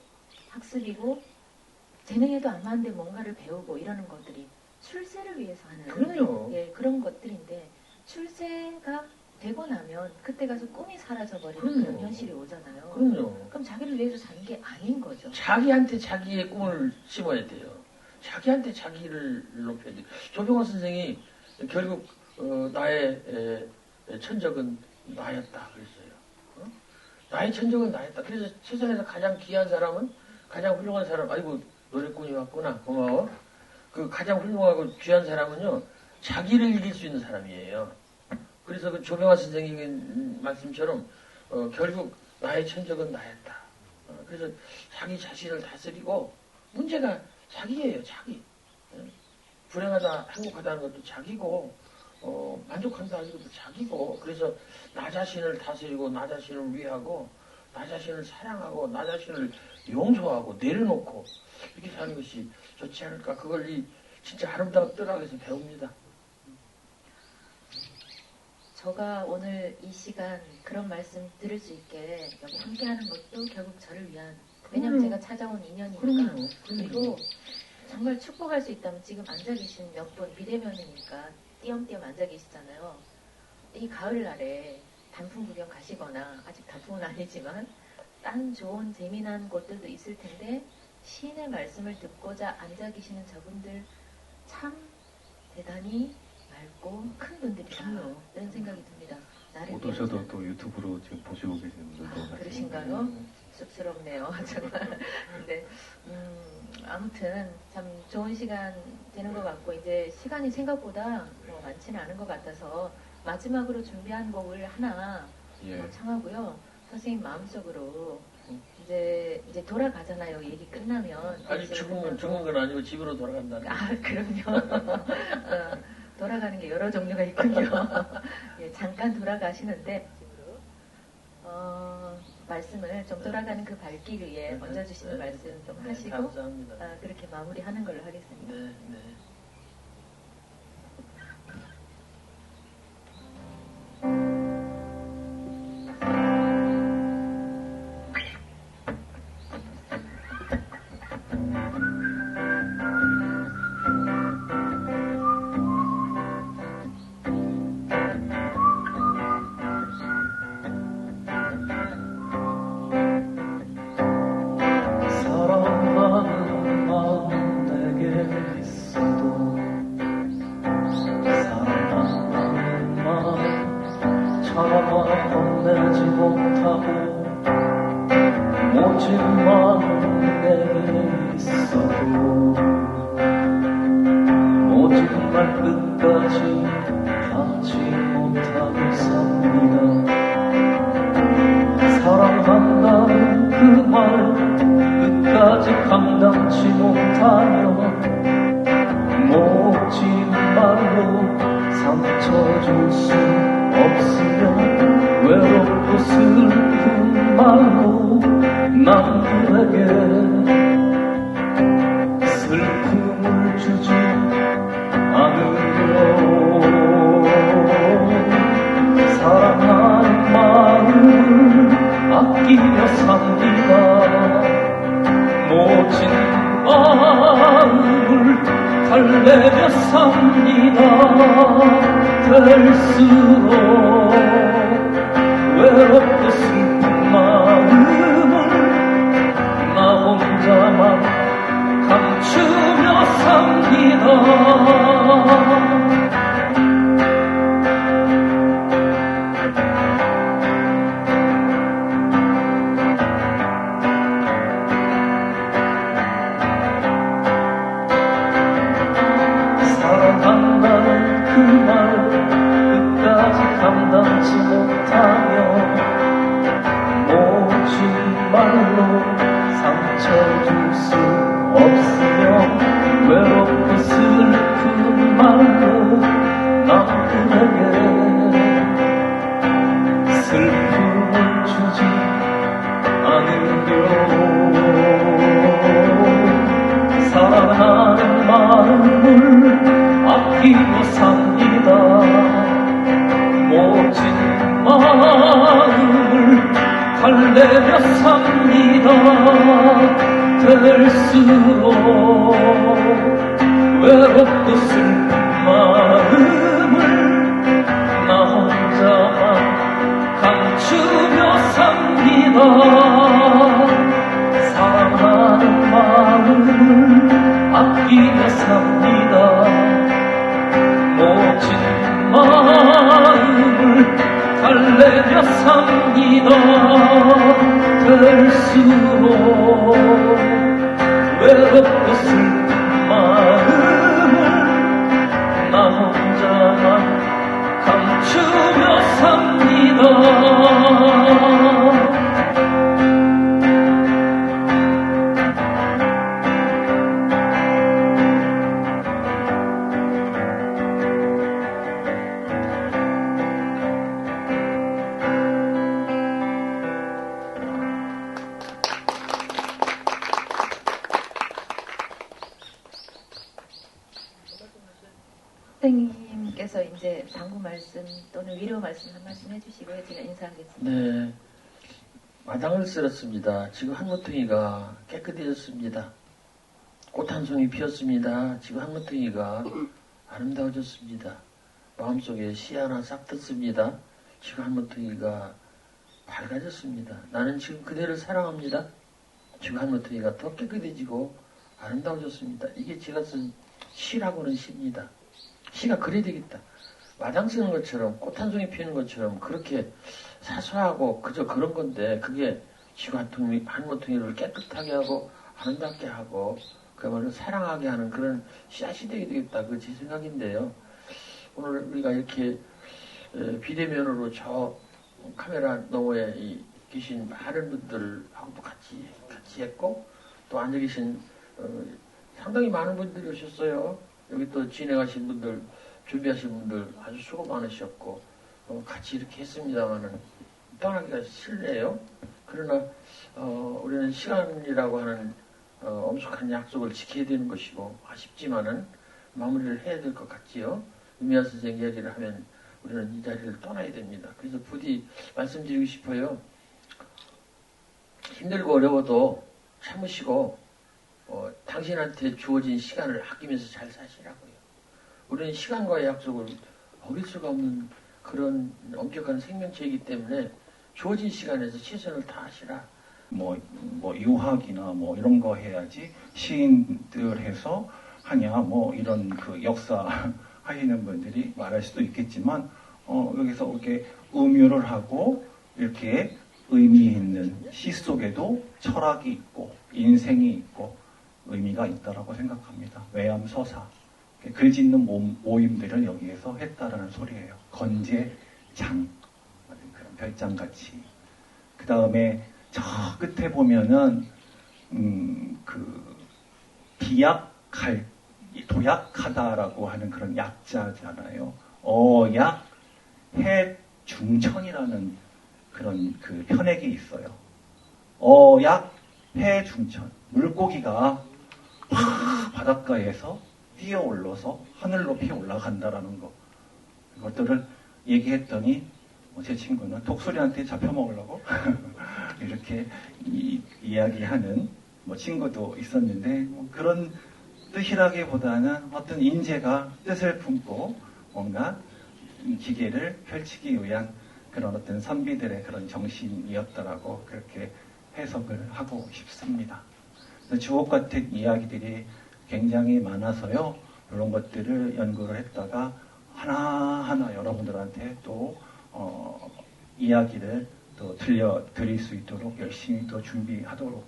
학습이고 재능에도 안 맞는데 뭔가를 배우고 이러는 것들이 출세를 위해서 하는 그럼요. 그런 것들인데 출세가 되고 나면 그때 가서 꿈이 사라져버리는 그럼요. 그런 현실이 오잖아요. 그럼요. 그럼 자기를 위해서 사는 게 아닌 거죠. 자기한테 자기의 꿈을 심어야 돼요. 자기한테 자기를 높여야 돼요. 조병호 선생이 결국 나의 천적은 나였다 그랬어요. 나의 천적은 나였다. 그래서 세상에서 가장 귀한 사람은 가장 훌륭한 사람. 아이고 노래꾼이 왔구나. 고마워. 그 가장 훌륭하고 귀한 사람은요 자기를 이길 수 있는 사람이에요. 그래서 그 조병화 선생님 말씀처럼 결국 나의 천적은 나였다. 그래서 자기 자신을 다스리고 문제가 자기예요. 자기. 불행하다 행복하다는 것도 자기고 만족한다 하는 것도 자기고 그래서 나 자신을 다스리고 나 자신을 위하고 나 자신을 사랑하고 나 자신을 용서하고 내려놓고 이렇게 사는 것이 좋지 않을까. 그걸 진짜 아름다운 뜨락에서 배웁니다. 저가 오늘 이 시간 그런 말씀 들을 수 있게 여기 함께하는 것도 결국 저를 위한 왜냐면 제가 찾아온 인연이니까 그럼요. 그리고 정말 축복할 수 있다면 지금 앉아 계신 몇 분 비대면이니까 띄엄띄엄 앉아 계시잖아요. 이 가을날에 단풍 구경 가시거나 아직 단풍은 아니지만 딴 좋은 재미난 곳들도 있을 텐데 시인의 말씀을 듣고자 앉아 계시는 저분들 참 대단히 맑고 큰 분들이다 이런 생각이 듭니다. 나를 못 위해서. 오셔도 또 유튜브로 지금 보시고 계시는 분들도 같이. 그러신가요? 쑥스럽네요. 정말. 근데 아무튼 참 좋은 시간 되는 것 같고 이제 시간이 생각보다 많지는 않은 것 같아서 마지막으로 준비한 곡을 하나 예. 청하고요. 선생님 마음속으로 이제 돌아가잖아요. 얘기 끝나면. 아직 죽은 건 아니고 집으로 돌아간다는. 그럼요. 돌아가는 게 여러 종류가 있군요. 예, 잠깐 돌아가시는데 말씀을 좀 돌아가는 그 발길 위에 얹어주시는 말씀 좀 하시고 감사합니다. 그렇게 마무리하는 걸로 하겠습니다. 네, 네. 사랑하는 마음 내게 있어도 끝까지 감당치 못하면 모진 말로 상처 줄 수 없으면 외롭고 슬픈 말로 남들에게 슬픔을 주지 않으려 사랑하는 마음을 아끼며 삽니다. 모진 마음을 달래며 삽니다. 될수록 외롭고 슬픈 마음을 나 혼자만 감추며 삽니다. 사랑한다는 그 말 끝까지 감당치 못하며 모진 말로 상처 줄 수 없으며 외롭고 슬픈 말로 남들에게 슬픔을 주지 않으려 사랑하는 마음을 아끼고 삽니다. 모진 마음을 달래며 삽니다. 될수록 외롭고 슬픈 마음을 나 혼자만 감추며 삽니다. 사랑하는 마음을 아끼며 삽니다. 모진 마음을 달래며 삽니다. 될수록 외롭고 슬픈 마음을 나 혼자만 감추며 삽니다. 선생님께서 이제 당부 말씀 또는 위로 말씀 한 말씀 해주시고요. 제가 인사하겠습니다. 네, 마당을 쓸었습니다. 지금 한무퉁이가 깨끗해졌습니다. 꽃 한 송이 피었습니다. 지금 한무퉁이가 아름다워졌습니다. 마음속에 씨 하나 싹 떴습니다. 지금 한무퉁이가 밝아졌습니다. 나는 지금 그대를 사랑합니다. 지금 한무퉁이가 더 깨끗해지고 아름다워졌습니다. 이게 제가 쓴 시라고는 시입니다. 시가 그래야 되겠다. 마당 쓰는 것처럼 꽃 한 송이 피우는 것처럼 그렇게 사소하고 그저 그런 건데 그게 지구 한 모퉁이를 깨끗하게 하고 아름답게 하고 그야말로 사랑하게 하는 그런 씨앗이 되게 되겠다. 그게 제 생각인데요. 오늘 우리가 이렇게 비대면으로 저 카메라 너머에 계신 많은 분들하고도 같이 했고 또 앉아 계신 상당히 많은 분들이 오셨어요. 여기 또 진행하신 분들, 준비하신 분들 아주 수고 많으셨고 같이 이렇게 했습니다마는 떠나기가 싫네요. 그러나 우리는 시간이라고 하는 엄숙한 약속을 지켜야 되는 것이고 아쉽지만은 마무리를 해야 될 것 같지요. 유미아 선생 이야기를 하면 우리는 이 자리를 떠나야 됩니다. 그래서 부디 말씀드리고 싶어요. 힘들고 어려워도 참으시고 당신한테 주어진 시간을 아끼면서 잘 사시라고요. 우리는 시간과의 약속을 어길 수가 없는 그런 엄격한 생명체이기 때문에 주어진 시간에서 최선을 다하시라. 뭐 유학이나 뭐 이런 거 해야지 시인들 해서 하냐 뭐 이런 그 역사 하시는 분들이 말할 수도 있겠지만 여기서 이렇게 음유를 하고 이렇게 의미 있는 시 속에도 철학이 있고 인생이 있고 의미가 있다라고 생각합니다. 외암서사 글 짓는 모임들을 여기에서 했다라는 소리예요. 건재, 장 그런 별장같이. 그 다음에 저 끝에 보면은 그 도약하다라고 하는 그런 약자잖아요. 어약 해중천이라는 그런 그 편액이 있어요. 어약 해중천. 물고기가 바닷가에서 뛰어올라서 하늘 높이 올라간다라는 거. 이것들을 얘기했더니 제 친구는 독수리한테 잡혀먹으려고 이렇게 이야기하는 친구도 있었는데 그런 뜻이라기보다는 어떤 인재가 뜻을 품고 뭔가 기계를 펼치기 위한 그런 어떤 선비들의 그런 정신이었더라고 그렇게 해석을 하고 싶습니다. 주옥가택 이야기들이 굉장히 많아서요. 이런 것들을 연구를 했다가 하나하나 여러분들한테 또 이야기를 또 들려드릴 수 있도록 열심히 또 준비하도록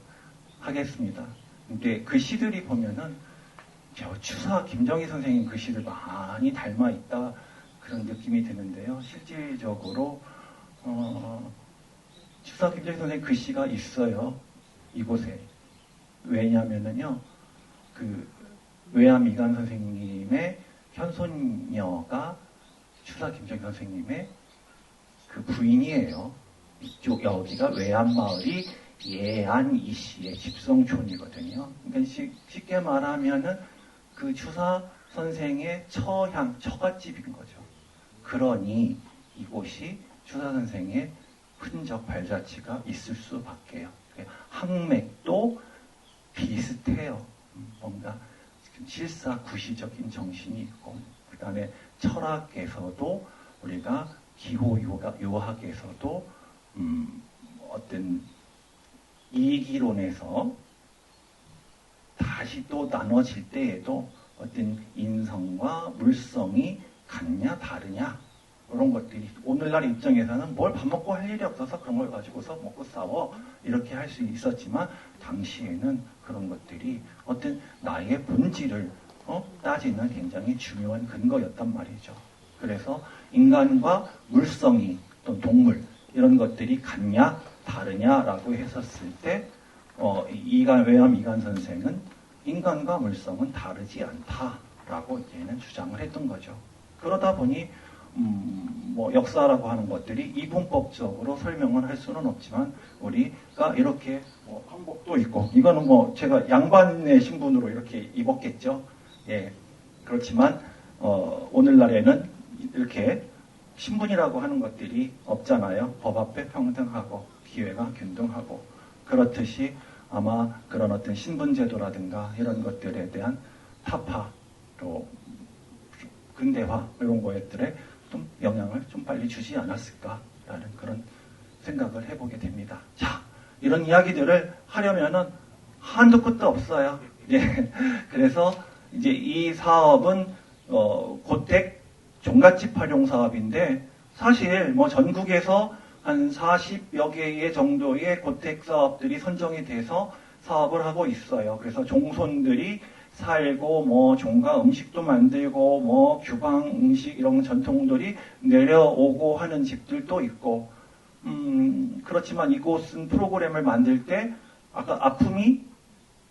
하겠습니다. 근데 그 시들이 보면은 추사 김정희 선생님 글씨를 많이 닮아 있다 그런 느낌이 드는데요. 실질적으로 추사 김정희 선생님 글씨가 있어요. 이곳에. 왜냐면은요. 그 외암 이간 선생님의 현손녀가 추사 김정희 선생님의 그 부인이에요. 이쪽 여기가 외암 마을이 예안 이씨의 집성촌이거든요. 그러니까 쉽게 말하면은 그 추사 선생의 처갓집인 거죠. 그러니 이곳이 추사 선생의 흔적 발자취가 있을 수밖에요. 항맥도 비슷해요. 뭔가 실사구시적인 정신이 있고 그 다음에 철학에서도 우리가 기호유학에서도 어떤 이기론에서 다시 또 나눠질 때에도 어떤 인성과 물성이 같냐 다르냐 이런 것들이 오늘날 입장에서는 뭘 밥 먹고 할 일이 없어서 그런 걸 가지고서 먹고 싸워 이렇게 할 수 있었지만 당시에는 그런 것들이 어떤 나의 본질을 따지는 굉장히 중요한 근거였단 말이죠. 그래서 인간과 물성이 또 동물 이런 것들이 같냐 다르냐라고 했었을 때 외암 이간 선생은 인간과 물성은 다르지 않다라고 이제는 주장을 했던 거죠. 그러다 보니 역사라고 하는 것들이 이분법적으로 설명을 할 수는 없지만 우리가 이렇게 한복도 있고 이거는 제가 양반의 신분으로 이렇게 입었겠죠. 예. 그렇지만 오늘날에는 이렇게 신분이라고 하는 것들이 없잖아요. 법 앞에 평등하고 기회가 균등하고 그렇듯이 아마 그런 어떤 신분제도라든가 이런 것들에 대한 타파 또 근대화 이런 것들에 좀 영향을 좀 빨리 주지 않았을까라는 그런 생각을 해보게 됩니다. 자, 이런 이야기들을 하려면은 한도 끝도 없어요. 예. 그래서 이제 이 사업은 고택 종갓집 활용 사업인데 사실 전국에서 한 40여 개의 정도의 고택 사업들이 선정이 돼서 사업을 하고 있어요. 그래서 종손들이 살고 종가 음식도 만들고 규방 음식 이런 전통들이 내려오고 하는 집들도 있고 그렇지만 이곳은 프로그램을 만들 때 아까 아픔이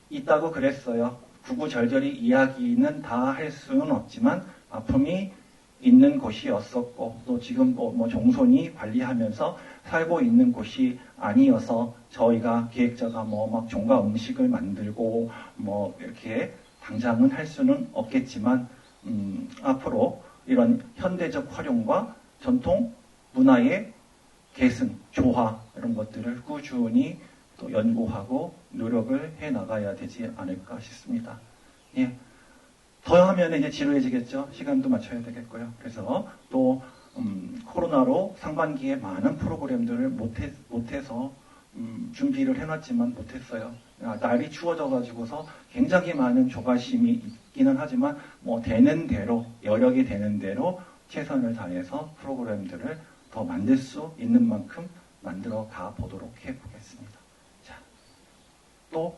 있다고 그랬어요. 구구절절히 이야기는 다 할 수는 없지만 아픔이 있는 곳이었었고 또 지금 종손이 관리하면서 살고 있는 곳이 아니어서 저희가 기획자가 막 종가 음식을 만들고 이렇게 당장은 할 수는 없겠지만 앞으로 이런 현대적 활용과 전통 문화의 계승, 조화 이런 것들을 꾸준히 또 연구하고 노력을 해 나가야 되지 않을까 싶습니다. 예. 더 하면 이제 지루해지겠죠. 시간도 맞춰야 되겠고요. 그래서 또 코로나로 상반기에 많은 프로그램들을 못해서 준비를 해놨지만 못했어요. 날이 추워져가지고서 굉장히 많은 조바심이 있기는 하지만 되는 대로 여력이 되는 대로 최선을 다해서 프로그램들을 더 만들 수 있는 만큼 만들어 가 보도록 해보겠습니다. 자, 또